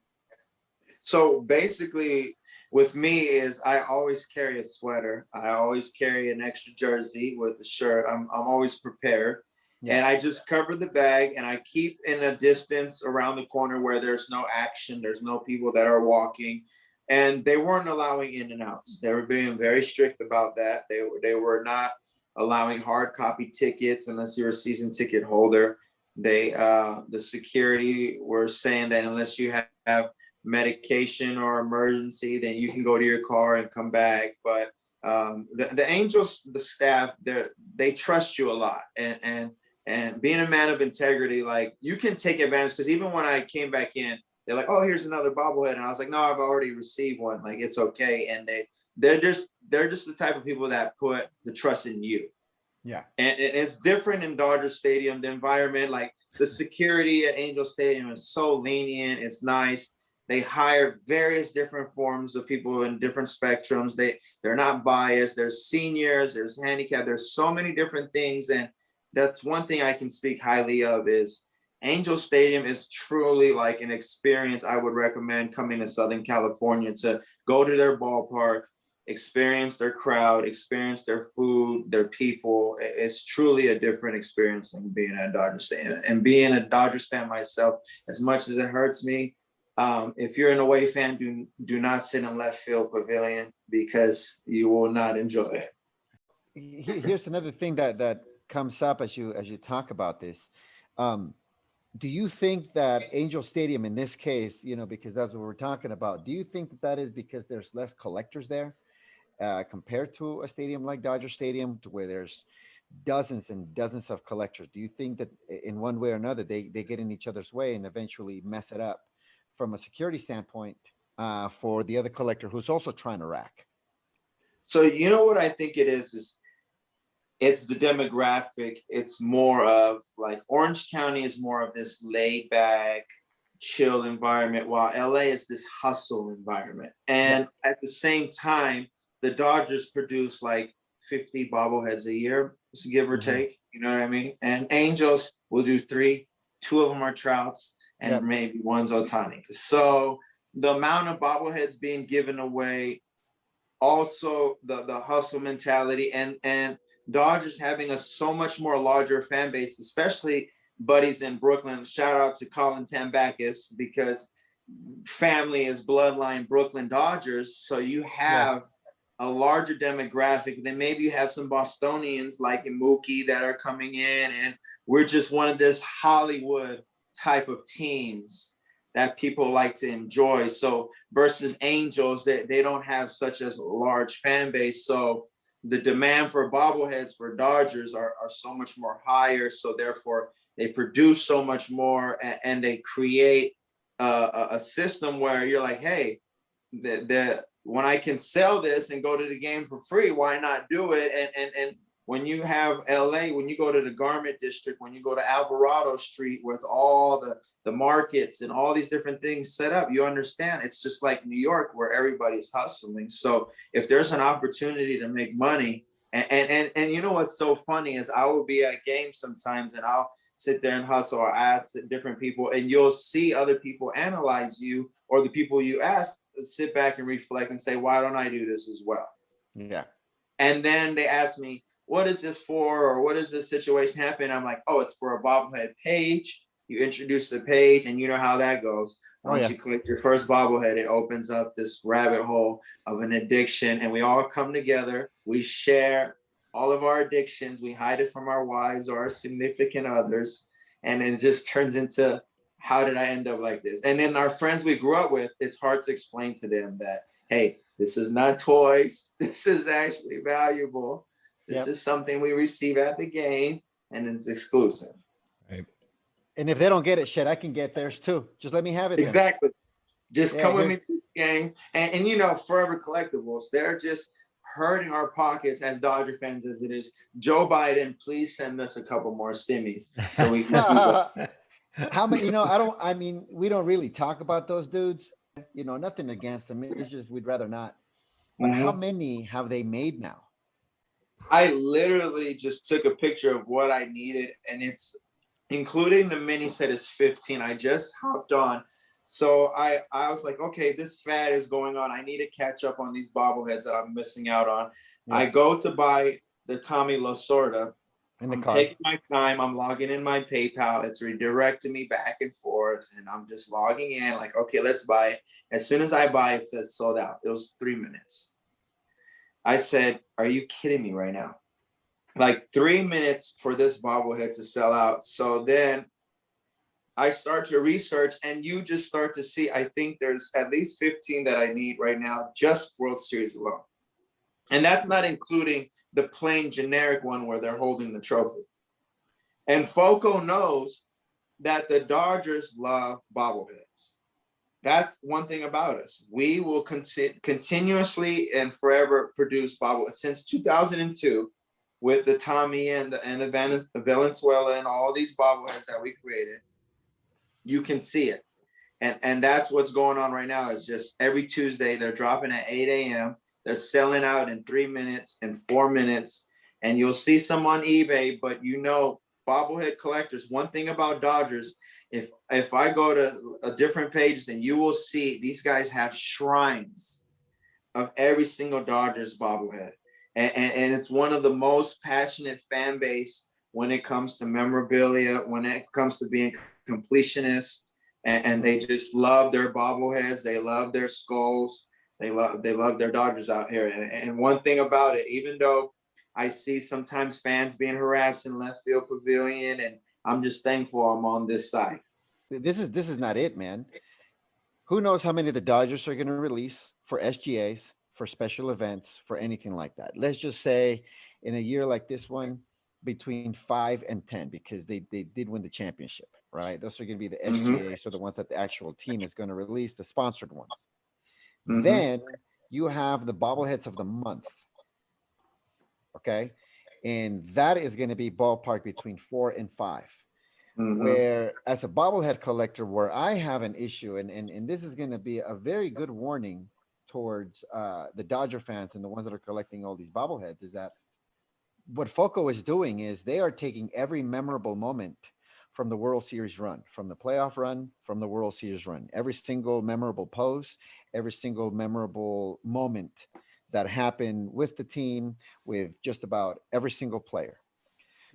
So basically with me is I always carry a sweater. I always carry an extra jersey with a shirt. I'm always prepared. Yeah. And I just cover the bag, and I keep in a distance around the corner where there's no action. There's no people that are walking, and they weren't allowing in and outs. They were being very strict about that. They were not allowing hard copy tickets unless you're a season ticket holder. The security were saying that unless you have medication or emergency, then you can go to your car and come back. But the Angels, the staff, they trust you a lot, and being a man of integrity, like, you can take advantage, because even when I came back in, they're like, oh, here's another bobblehead, and I was like, no, I've already received one, like, it's okay. And they're just the type of people that put the trust in you. Yeah. And it's different in Dodger Stadium. The environment, like the security at Angel Stadium, is so lenient. It's nice. They hire various different forms of people in different spectrums. They're not biased. There's seniors, there's handicapped, there's so many different things. And that's one thing I can speak highly of, is Angel Stadium is truly like an experience. I would recommend coming to Southern California to go to their ballpark, experience their crowd, experience their food, their people. It's truly a different experience than being at Dodger Stadium. And being a Dodgers fan myself, as much as it hurts me, If you're an away fan, do not sit in left field pavilion because you will not enjoy it. Here's another thing that comes up as you talk about this. Do you think that Angel Stadium in this case, because that's what we're talking about, do you think that is because there's less collectors there compared to a stadium like Dodger Stadium, to where there's dozens and dozens of collectors? Do you think that in one way or another they get in each other's way and eventually mess it up from a security standpoint for the other collector who's also trying to rack? So you know what I think it is it's the demographic. It's more of like Orange County is more of this laid back, chill environment, while LA is this hustle environment. And at the same time, the Dodgers produce like 50 bobbleheads a year, give or take. You know what I mean? And Angels will do 3, 2 of them are Trouts, and maybe one's Ohtani. So the amount of bobbleheads being given away, also the hustle mentality, and Dodgers having a so much more larger fan base, especially buddies in Brooklyn. Shout out to Colin Tambakis, because family is bloodline Brooklyn Dodgers. So you have a larger demographic. Then maybe you have some Bostonians like Mookie that are coming in, and we're just one of this Hollywood type of teams that people like to enjoy. So versus Angels, they don't have such a large fan base. So the demand for bobbleheads for Dodgers are so much more higher. So therefore they produce so much more, and they create a system where you're like, hey, when I can sell this and go to the game for free, why not do it? And when you have LA, when you go to the Garment District, when you go to Alvarado Street with all the markets and all these different things set up, you understand it's just like New York where everybody's hustling. So if there's an opportunity to make money, and you know what's so funny is I will be at games sometimes and I'll sit there and hustle or ask different people, and you'll see other people analyze you, or the people you ask sit back and reflect and say, why don't I do this as well? Yeah. And then they ask me, what is this for? Or what is this situation happen? I'm like, oh, it's for a bobblehead page. You introduce the page, and you know how that goes. Once you click your first bobblehead, it opens up this rabbit hole of an addiction, and we all come together. We share all of our addictions. We hide it from our wives or our significant others, and it just turns into, how did I end up like this? And then our friends we grew up with, it's hard to explain to them that, hey, this is not toys. This is actually valuable. This is something we receive at the game, and it's exclusive. Right. And if they don't get it, shit, I can get theirs too. Just let me have it. Exactly. Then. Just come with me to the game. And you know, Forever Collectibles, they're just hurting our pockets as Dodger fans as it is. Joe Biden, please send us a couple more stimmies so we can do How many, we don't really talk about those dudes, nothing against them. It's just, we'd rather not. But how many have they made now? I literally just took a picture of what I needed, and it's including the mini set is 15. I just hopped on. So I was like, okay, this fad is going on. I need to catch up on these bobbleheads that I'm missing out on. Yeah. I go to buy the Tommy Lasorda. I'm taking my time. I'm logging in my PayPal. It's redirecting me back and forth, and I'm just logging in like, okay, let's buy it. As soon as I buy it, it says sold out. It was 3 minutes. I said, are you kidding me right now? Like 3 minutes for this bobblehead to sell out. So then I start to research, and you just start to see, I think there's at least 15 that I need right now, just World Series alone. And that's not including the plain generic one where they're holding the trophy. And Foco knows that the Dodgers love bobbleheads. That's one thing about us. We will continuously and forever produce bobbleheads. Since 2002, with the Tommy and the Valenzuela and all these bobbleheads that we created, you can see it. And that's what's going on right now. Is just every Tuesday, they're dropping at 8 a.m. They're selling out in 3 minutes and 4 minutes. And you'll see some on eBay, but bobblehead collectors, one thing about Dodgers, if I go to a different pages, and you will see these guys have shrines of every single Dodgers bobblehead. And it's one of the most passionate fan base when it comes to memorabilia, when it comes to being completionists. and they just love their bobbleheads. They love their skulls. They love their Dodgers out here. And one thing about it, even though I see sometimes fans being harassed in left field pavilion, and I'm just thankful I'm on this side. This is not it, man. Who knows how many the Dodgers are going to release for SGAs, for special events, for anything like that. Let's just say in a year like this one, between 5 and 10, because they did win the championship, right? Those are going to be the SGAs, so the ones that the actual team is going to release, the sponsored ones. Then you have the bobbleheads of the month. Okay. And that is going to be ballpark between 4 and 5. Where as a bobblehead collector, where I have an issue, and this is going to be a very good warning towards the Dodger fans and the ones that are collecting all these bobbleheads, is that what Foco is doing is they are taking every memorable moment from the World Series run, from the playoff run, from the World Series run, every single memorable pose, every single memorable moment that happened with the team, with just about every single player.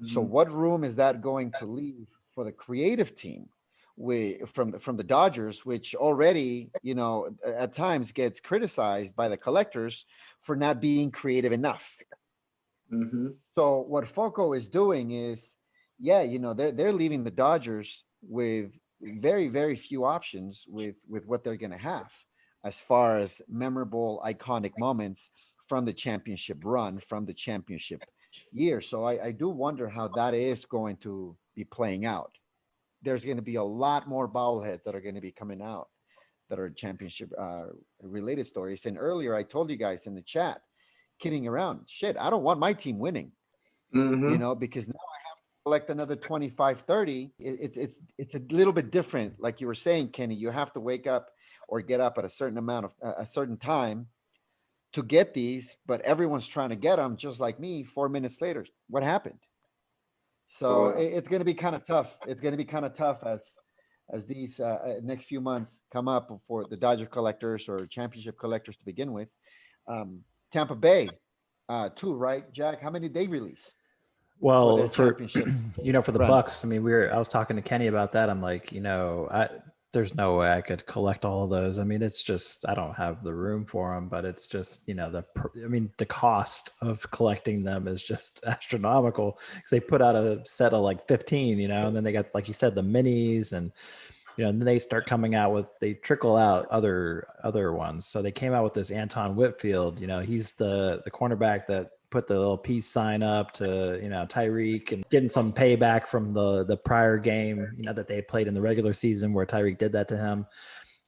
So what room is that going to leave for the creative team from the Dodgers, which already, at times gets criticized by the collectors for not being creative enough? So what Foco is doing is, they're leaving the Dodgers with very, very few options with what they're going to have as far as memorable, iconic moments from the championship run, from the championship year. So I do wonder how that is going to be playing out. There's going to be a lot more bobbleheads that are going to be coming out that are championship related stories. And earlier I told you guys in the chat, kidding around, shit, I don't want my team winning, because now I have to collect another 25, 30. It's a little bit different. Like you were saying, Kenny, you have to wake up or get up at a certain time to get these, but everyone's trying to get them just like me 4 minutes later. What happened? So it's going to be kind of tough. It's going to be kind of tough as these next few months come up for the Dodger collectors or championship collectors to begin with. Tampa Bay, too, right, Jack? How many did they release? Well, for championship, for the run? Bucks, I mean, I was talking to Kenny about that. I'm like, there's no way I could collect all of those. I mean, it's just, I don't have the room for them, but it's just, the cost of collecting them is just astronomical, because they put out a set of like 15, and then they got, like you said, the minis, and, and then they start coming out with, they trickle out other ones. So they came out with this Anton Whitfield, he's the cornerback that put the little peace sign up to, Tyreek, and getting some payback from the prior game, that they played in the regular season where Tyreek did that to him.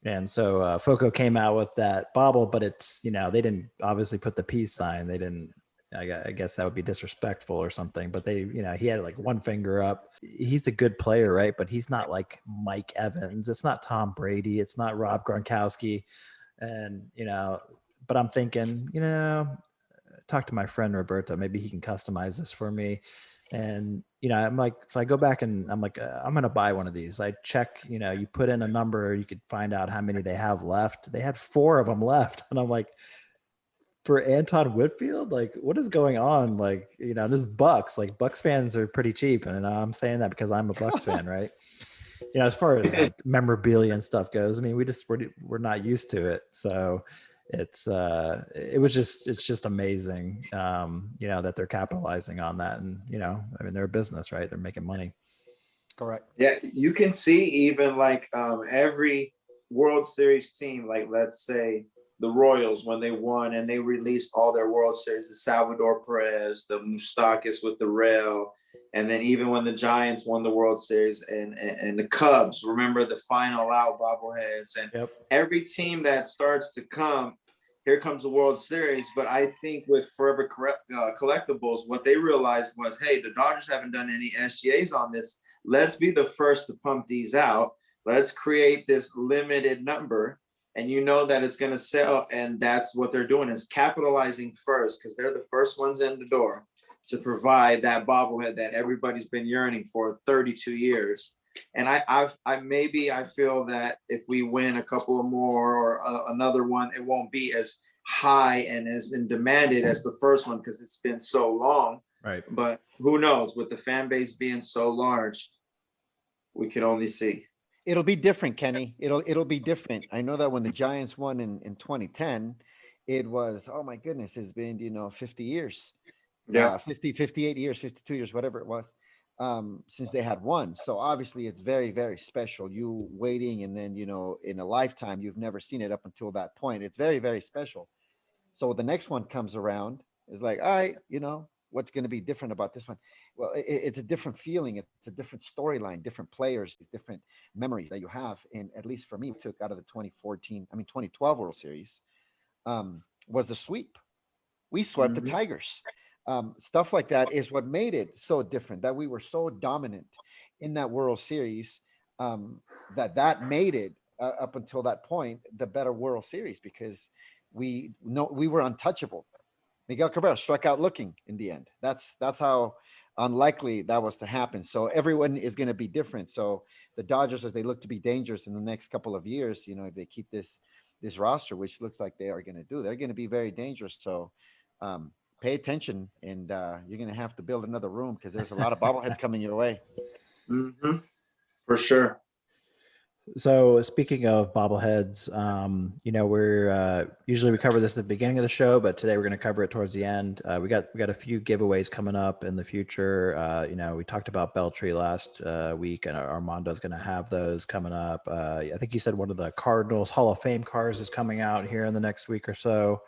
And so Foco came out with that bobble, but it's, they didn't obviously put the peace sign. They didn't, I guess that would be disrespectful or something, but they, he had like one finger up. He's a good player, right? But he's not like Mike Evans. It's not Tom Brady. It's not Rob Gronkowski. And, but I'm thinking, talk to my friend Roberto, maybe he can customize this for me. And I'm like, so I go back and I'm like, I'm gonna buy one of these. I check, you put in a number, you could find out how many they have left. They had 4 of them left, and I'm like, for Anton Whitfield, like, what is going on? Like, this is Bucks. Like, Bucks fans are pretty cheap, and I'm saying that because I'm a Bucks fan, right? As far as like memorabilia and stuff goes, I mean, we're not used to it, so it's just amazing, that they're capitalizing on that. And, they're a business, right? They're making money. Correct. Yeah, you can see even like every World Series team, like let's say the Royals, when they won and they released all their World Series, the Salvador Perez, the Moustakas with the rail, and then even when the Giants won the World Series and the Cubs, remember the final out bobbleheads, and every team that starts to come, here comes the World Series. But I think with Forever Collectibles, what they realized was, hey, the Dodgers haven't done any SGAs on this. Let's be the first to pump these out. Let's create this limited number, and that it's going to sell. And that's what they're doing, is capitalizing first, because they're the first ones in the door to provide that bobblehead that everybody's been yearning for 32 years. And I feel that if we win a couple of more or another one, it won't be as high and as in demanded as the first one, because it's been so long. Right. But who knows, with the fan base being so large, we can only see. It'll be different, Kenny. It'll be different. I know that when the Giants won in 2010, it was, oh my goodness, it's been, 50 years, Yeah. 58 years, 52 years, whatever it was, since they had won. So obviously it's very, very special. You waiting, and then, in a lifetime, you've never seen it up until that point. It's very, very special. So the next one comes around, it's like, all right, what's going to be different about this one? Well, it's a different feeling. It's a different storyline, different players, these different memories that you have. And at least for me, took out of the 2012 World Series, was the sweep. We swept the Mhm. Tigers. Stuff like that is what made it so different, that we were so dominant in that World Series, that made it, up until that point, the better World Series, because we were untouchable. Miguel Cabrera struck out looking in the end. That's how unlikely that was to happen. So everyone is going to be different. So the Dodgers, as they look to be dangerous in the next couple of years, if they keep this roster, which looks like they are going to do, they're going to be very dangerous. So pay attention, and you're going to have to build another room, because there's a lot of bobbleheads coming your way. Mm-hmm. For sure. So speaking of bobbleheads, we're usually we cover this at the beginning of the show, but today we're going to cover it towards the end. We got a few giveaways coming up in the future. We talked about Beltry last week, and Armando's going to have those coming up. I think you said one of the Cardinals Hall of Fame cars is coming out here in the next week or so.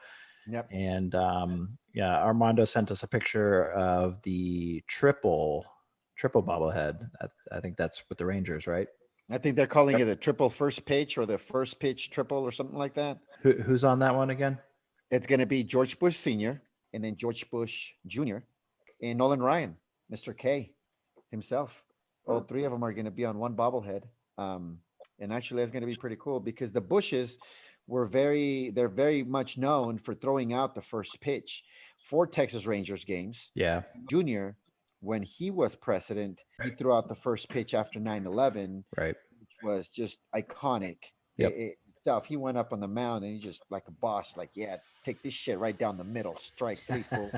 Yep. And Armando sent us a picture of the triple bobblehead. I think that's with the Rangers, right? I think they're calling it a triple first pitch, or the first pitch triple, or something like that. Who's on that one again? It's going to be George Bush Sr., and then George Bush Jr., and Nolan Ryan, Mr. K himself. All three of them are going to be on one bobblehead. And actually, that's going to be pretty cool, because the Bushes they're very much known for throwing out the first pitch for Texas Rangers games. Yeah. Junior, when he was president, he threw out the first pitch after 9/11, Right. which was just iconic. Yep. Itself. He went up on the mound, and he just, like a boss, like, yeah, take this shit right down the middle, strike three, full.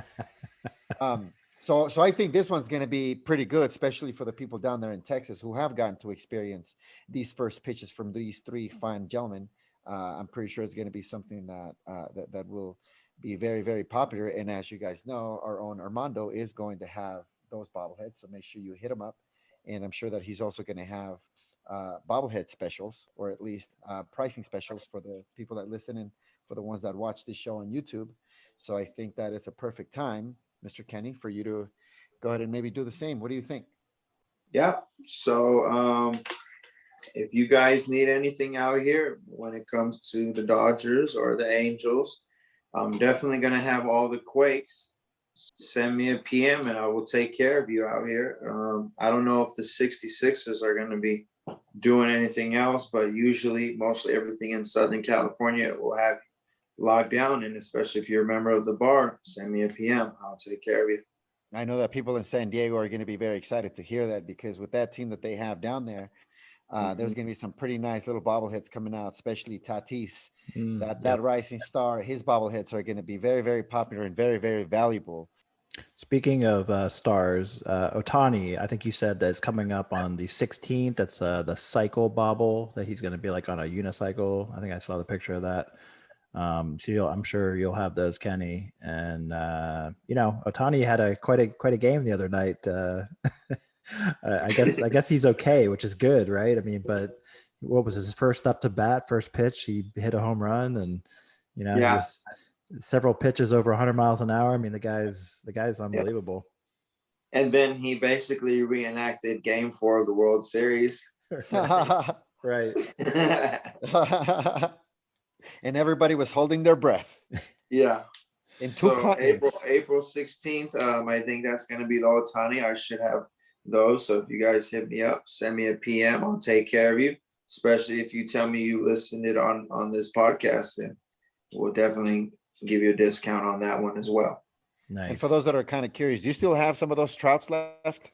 So I think this one's going to be pretty good, especially for the people down there in Texas who have gotten to experience these first pitches from these three fine gentlemen. I'm pretty sure it's going to be something that will be very, very popular. And as you guys know, our own Armando is going to have those bobbleheads, so make sure you hit him up. And I'm sure that he's also going to have bobblehead specials, or at least pricing specials for the people that listen, and for the ones that watch this show on YouTube. So I think that is a perfect time, Mr. Kenny, for you to go ahead and maybe do the same. What do you think? Yeah. So if you guys need anything out here when it comes to the Dodgers or the Angels, I'm definitely going to have all the Quakes. Send me a PM and I will take care of you out here. I don't know if the 66ers are going to be doing anything else, but usually mostly everything in Southern California will have locked down. And especially if you're a member of the bar, send me a PM. I'll take care of you. I know that people in San Diego are going to be very excited to hear that, because with that team that they have down there, there's going to be some pretty nice little bobbleheads coming out, especially Tatis, that rising star. His bobbleheads are going to be very, very popular and very, very valuable. Speaking of stars, Otani, I think you said that it's coming up on the 16th. That's the cycle bobble that he's going to be like on a unicycle. I think I saw the picture of that. So I'm sure you'll have those, Kenny. And Otani had quite a game the other night. I guess he's okay, which is good, right? I mean, but what was his first up to bat, first pitch? He hit a home run, and he was several pitches over 100 miles an hour. I mean, the guy's unbelievable. And then he basically reenacted Game 4 of the World Series. Right. And everybody was holding their breath. Yeah. In two continents. April 16th, I think that's going to be the Otani. I should have those. So if you guys hit me up, send me a PM. I'll take care of you, especially if you tell me you listened it on this podcast. And we'll definitely give you a discount on that one as well. Nice. And for those that are kind of curious, do you still have some of those trouts left?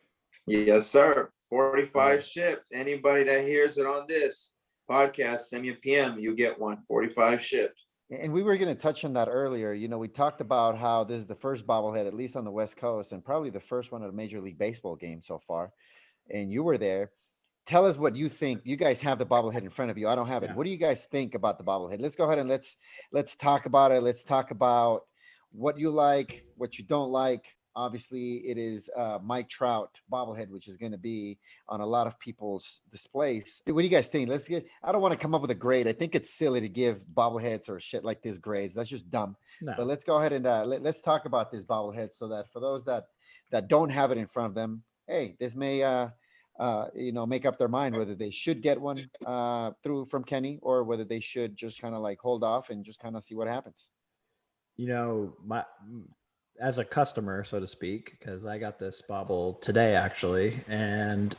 Yes, sir. 45 shipped. Anybody that hears it on this podcast, send me a PM. You get one. 45 shipped. And we were going to touch on that earlier. We talked about how this is the first bobblehead, at least on the West Coast, and probably the first one at a Major League Baseball game so far. And you were there. tell us what you think. You guys have the bobblehead in front of you. I don't have it. Yeah. What do you guys think about the bobblehead? Let's go ahead and let's talk about it. Let's talk about what you like, what you don't like. Obviously, it is Mike Trout bobblehead, which is going to be on a lot of people's displays. What do you guys think? Let's get. I don't want to come up with a grade. I think it's silly to give bobbleheads or shit like this grades. That's just dumb. No. But let's go ahead and let's talk about this bobblehead so that for those that don't have it in front of them, hey, this may make up their mind whether they should get one through from Kenny or whether they should just kind of like hold off and just kind of see what happens. My as a customer, so to speak, because I got this bobble today actually, and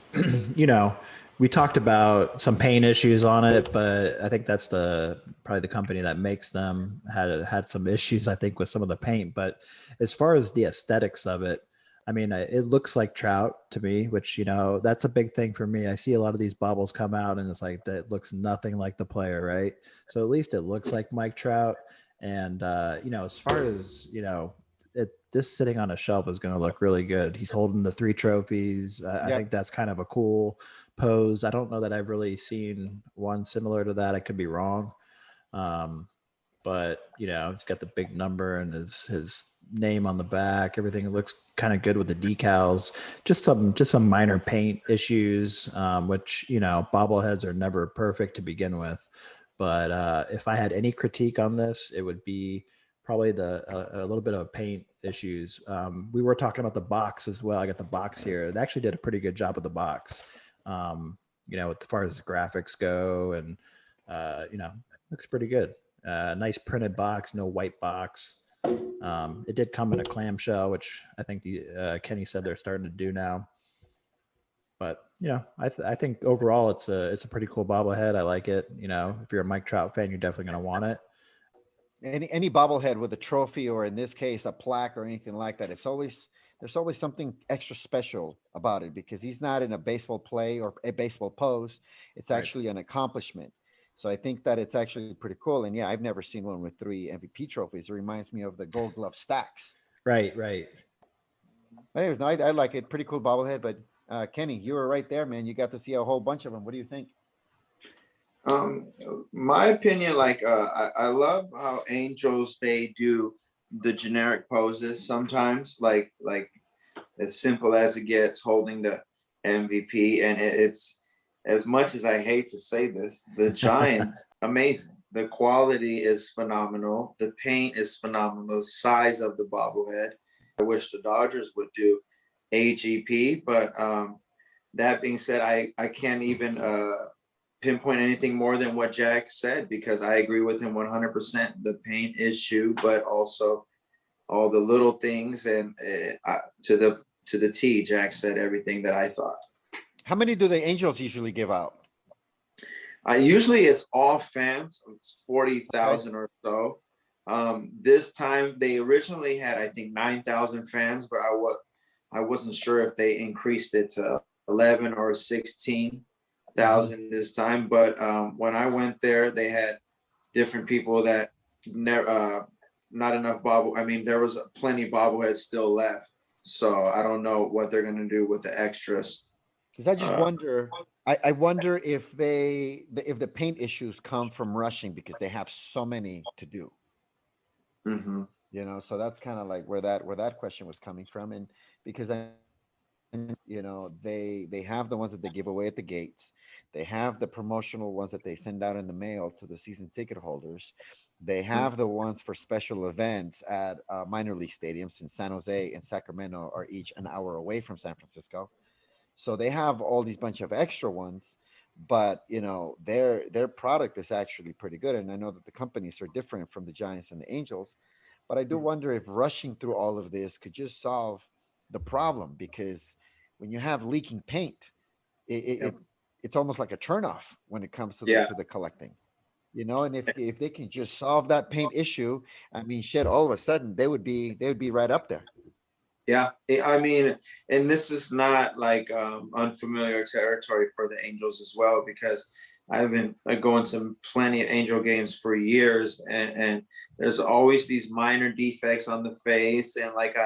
we talked about some paint issues on it, but I think that's probably the company that makes them had some issues, I think, with some of the paint. But as far as the aesthetics of it, I mean, it looks like Trout to me, which, that's a big thing for me. I see a lot of these bobbles come out and it's like, that looks nothing like the player, right? So at least it looks like Mike Trout. And, as far as, this sitting on a shelf is going to look really good. He's holding the 3 trophies. I think that's kind of a cool pose. I don't know that I've really seen one similar to that. I could be wrong. But it's got the big number and his name on the back. Everything looks kind of good with the decals. Just some minor paint issues, which bobbleheads are never perfect to begin with. But if I had any critique on this, it would be probably a little bit of paint issues. We were talking about the box as well. I got the box here. They actually did a pretty good job with the box. As far as the graphics go, and looks pretty good. Nice printed box, no white box. It did come in a clamshell, which I think Kenny said they're starting to do now. But I think overall it's a pretty cool bobblehead. I like it. If you're a Mike Trout fan, you're definitely going to want it. Any bobblehead with a trophy, or in this case, a plaque or anything like that, there's always something extra special about it because he's not in a baseball play or a baseball pose. It's actually an accomplishment. So I think that it's actually pretty cool. And yeah, I've never seen one with 3 MVP trophies. It reminds me of the Gold Glove stacks. Right. But anyways, no, I like it. Pretty cool bobblehead. But Kenny, you were right there, man. You got to see a whole bunch of them. What do you think? My opinion, I love how Angels, they do the generic poses sometimes, like as simple as it gets, holding the MVP. And it's, as much as I hate to say this, the Giants, amazing. The quality is phenomenal. The paint is phenomenal. The size of the bobblehead. I wish the Dodgers would do AGP, but that being said, I can't even pinpoint anything more than what Jack said, because I agree with him 100%. The paint issue, but also all the little things, and to the T, Jack said everything that I thought. How many do the Angels usually give out? Usually it's all fans. It's 40,000 or so. This time they originally had, I think, 9,000 fans, but I wasn't sure if they increased it to 11 or 16,000 this time. But when I went there, they had different people that never, not enough bobble. I mean, there was plenty of bobbleheads still left. So I don't know what they're going to do with the extras. Because I just wonder, I wonder if the paint issues come from rushing because they have so many to do. Mm-hmm. So that's kind of like where that question was coming from. And because they have the ones that they give away at the gates. They have the promotional ones that they send out in the mail to the season ticket holders. They have the ones for special events at minor league stadiums, in San Jose and Sacramento are each an hour away from San Francisco. So they have all these bunch of extra ones, but their product is actually pretty good. And I know that the companies are different from the Giants and the Angels, but I do wonder if rushing through all of this could just solve the problem, because when you have leaking paint, it's almost like a turnoff when it comes to the collecting. And if they can just solve that paint issue, I mean, shit, all of a sudden they would be right up there. Yeah, I mean, and this is not like unfamiliar territory for the Angels as well, because I've been going to plenty of Angel games for years, and there's always these minor defects on the face, and like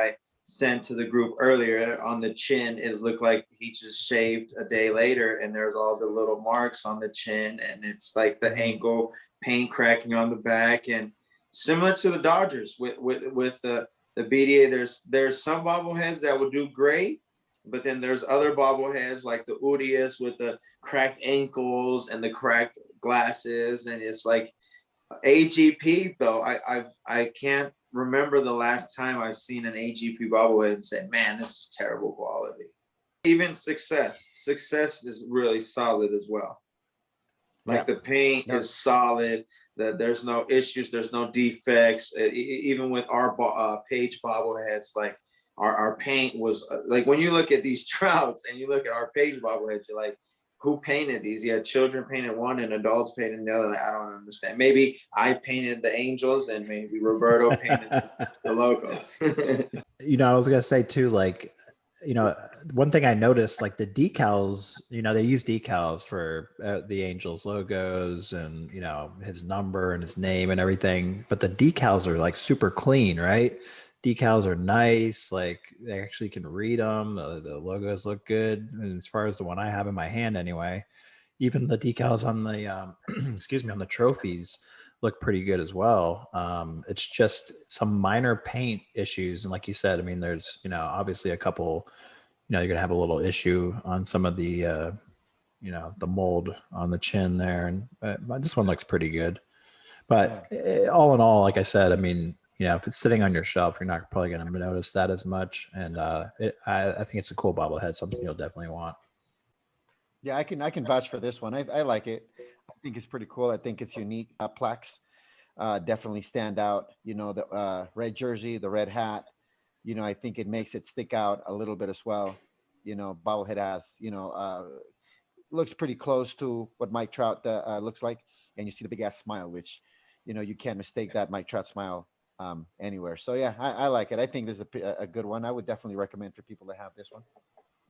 sent to the group earlier on the chin, it looked like he just shaved a day later, and there's all the little marks on the chin, and it's like the ankle paint cracking on the back, and similar to the Dodgers with the BDA. There's some bobbleheads that will do great, but then there's other bobbleheads like the Urias with the cracked ankles and the cracked glasses, and it's like AGP though. I can't remember the last time I've seen an AGP bobblehead and said, "Man, this is terrible quality." Even Success is really solid as well. Like the paint is solid. There's no issues. There's no defects. Even with our Page bobbleheads, like our paint was like when you look at these Trouts and you look at our Page bobbleheads, you're like, who painted these? You had children painted one and adults painted the other. Like, I don't understand. Maybe I painted the angels and maybe Roberto painted the logos. I was gonna say too, like, one thing I noticed, like the decals, they use decals for the Angels logos and, his number and his name and everything, but the decals are like super clean, right? Decals are nice. Like they actually can read them. The logos look good. And as far as the one I have in my hand anyway, even the decals on the, on the trophies look pretty good as well. It's just some minor paint issues. And like you said, I mean, there's, obviously a couple, you're going to have a little issue on some of the, the mold on the chin there. And this one looks pretty good. But all in all, like I said, I mean, if it's sitting on your shelf, you're not probably going to notice that as much. And I think it's a cool bobblehead, something you'll definitely want. Yeah, I can vouch for this one. I like it. I think it's pretty cool. I think it's unique. Plaques definitely stand out. The red jersey, the red hat. I think it makes it stick out a little bit as well. Bobblehead has, looks pretty close to what Mike Trout looks like, and you see the big ass smile, which, you can't mistake that Mike Trout smile anywhere. So yeah, I like it. I think this is a good one. I would definitely recommend for people to have this one.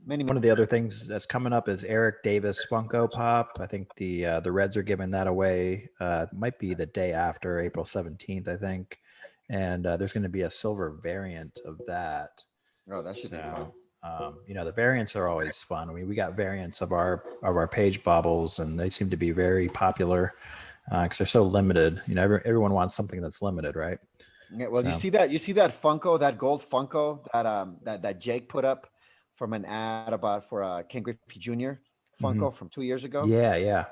One of the other things that's coming up is Eric Davis Funko Pop. I think the Reds are giving that away. Might be the day after April 17th, I think. And there's going to be a silver variant of that. Oh, that should be fun. The variants are always fun. I mean, we got variants of our Page bobbles, and they seem to be very popular because they're so limited. Everyone wants something that's limited, right? Yeah. Well, you see that Funko, that gold Funko that Jake put up from an ad for Ken Griffey Jr. Funko from 2 years ago. Yeah.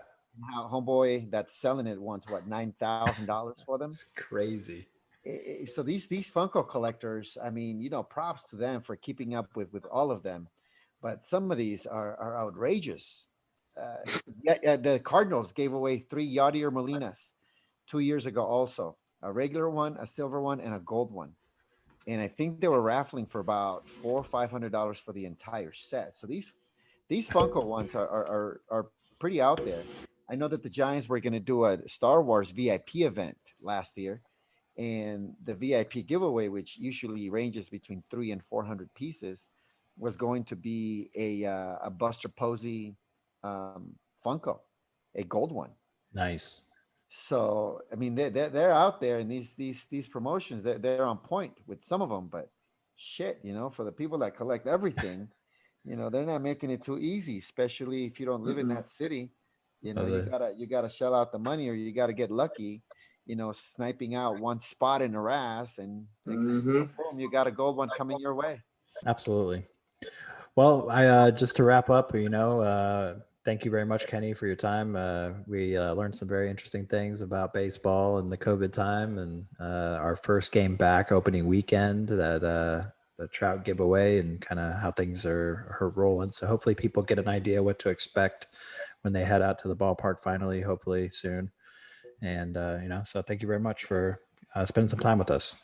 How homeboy that's selling it wants $9,000 for them. It's crazy. So these Funko collectors, I mean, props to them for keeping up with all of them, but some of these are outrageous. The Cardinals gave away 3 Yadier Molinas 2 years ago, also a regular one, a silver one, and a gold one. And I think they were raffling for about $400 or $500 for the entire set. So these Funko ones are pretty out there. I know that the Giants were going to do a Star Wars VIP event last year, and the VIP giveaway, which usually ranges between 300 and 400 pieces, was going to be a Buster Posey Funko, a gold one. Nice. So I mean, they're out there, and these promotions, they're on point with some of them. But shit, for the people that collect everything, they're not making it too easy, especially if you don't live in that city. You gotta shell out the money, or you gotta get lucky. Sniping out one spot in the ass, and boom, you got a gold one coming your way. Absolutely. Well, I just to wrap up, thank you very much, Kenny, for your time. We learned some very interesting things about baseball and the COVID time, and our first game back opening weekend, that the Trout giveaway, and kind of how things are rolling. So hopefully people get an idea what to expect when they head out to the ballpark finally, hopefully soon. And, so thank you very much for spending some time with us.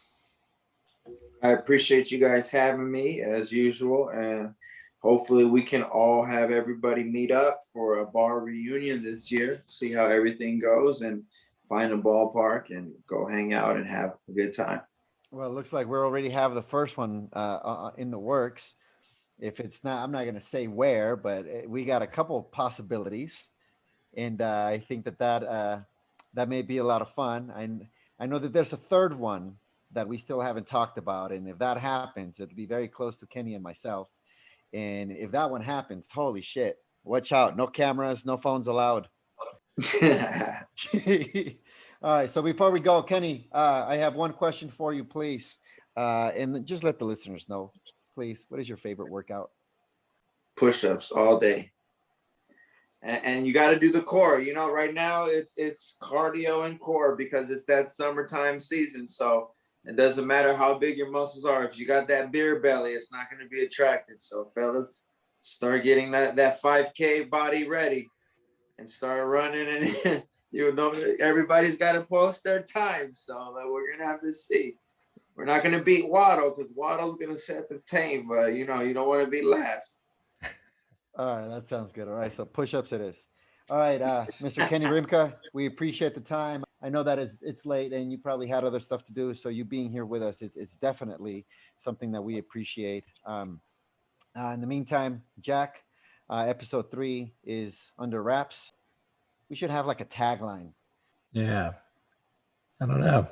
I appreciate you guys having me as usual. And hopefully we can all have everybody meet up for a bar reunion this year, see how everything goes, and find a ballpark and go hang out and have a good time. Well, it looks like we already have the first one in the works. If it's not, I'm not going to say where, but we got a couple possibilities. And I think that may be a lot of fun. I know that there's a third one that we still haven't talked about. And if that happens, it'll be very close to Kenny and myself. And if that one happens, holy shit, watch out. No cameras, no phones allowed. All right. So before we go, Kenny, I have one question for you, please. And just let the listeners know, please. What is your favorite workout? Push-ups all day. And you got to do the core. You know, right now it's cardio and core because it's that summertime season. So it doesn't matter how big your muscles are. If you got that beer belly, it's not going to be attractive. So fellas, start getting that 5K body ready and start running. And you know, everybody's got to post their time. So we're going to have to see. We're not going to beat Waddle because Waddle's going to set the tame. But, you know, you don't want to be last. All right, that sounds good. All right, so push-ups it is. All right, Mr. Kenny Rimka, we appreciate the time. I know that it's late and you probably had other stuff to do, so you being here with us, it's definitely something that we appreciate. In the meantime, Jack, episode 3 is under wraps. We should have like a tagline. Yeah. I don't know.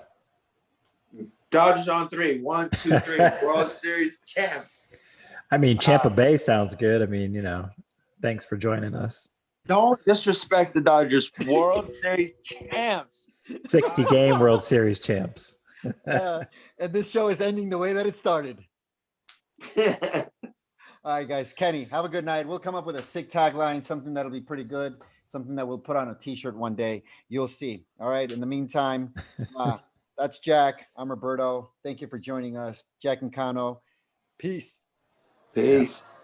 Dodgers on 3. 1, 2, 3. World Series champs. I mean, Tampa Bay sounds good. I mean, you know, thanks for joining us. Don't disrespect the Dodgers. World Series champs. 60-game World Series champs. And this show is ending the way that it started. All right, guys. Kenny, have a good night. We'll come up with a sick tagline, something that'll be pretty good, something that we'll put on a t-shirt one day. You'll see. All right. In the meantime, that's Jack. I'm Roberto. Thank you for joining us. Jack and Cano. Peace. Peace. Yeah.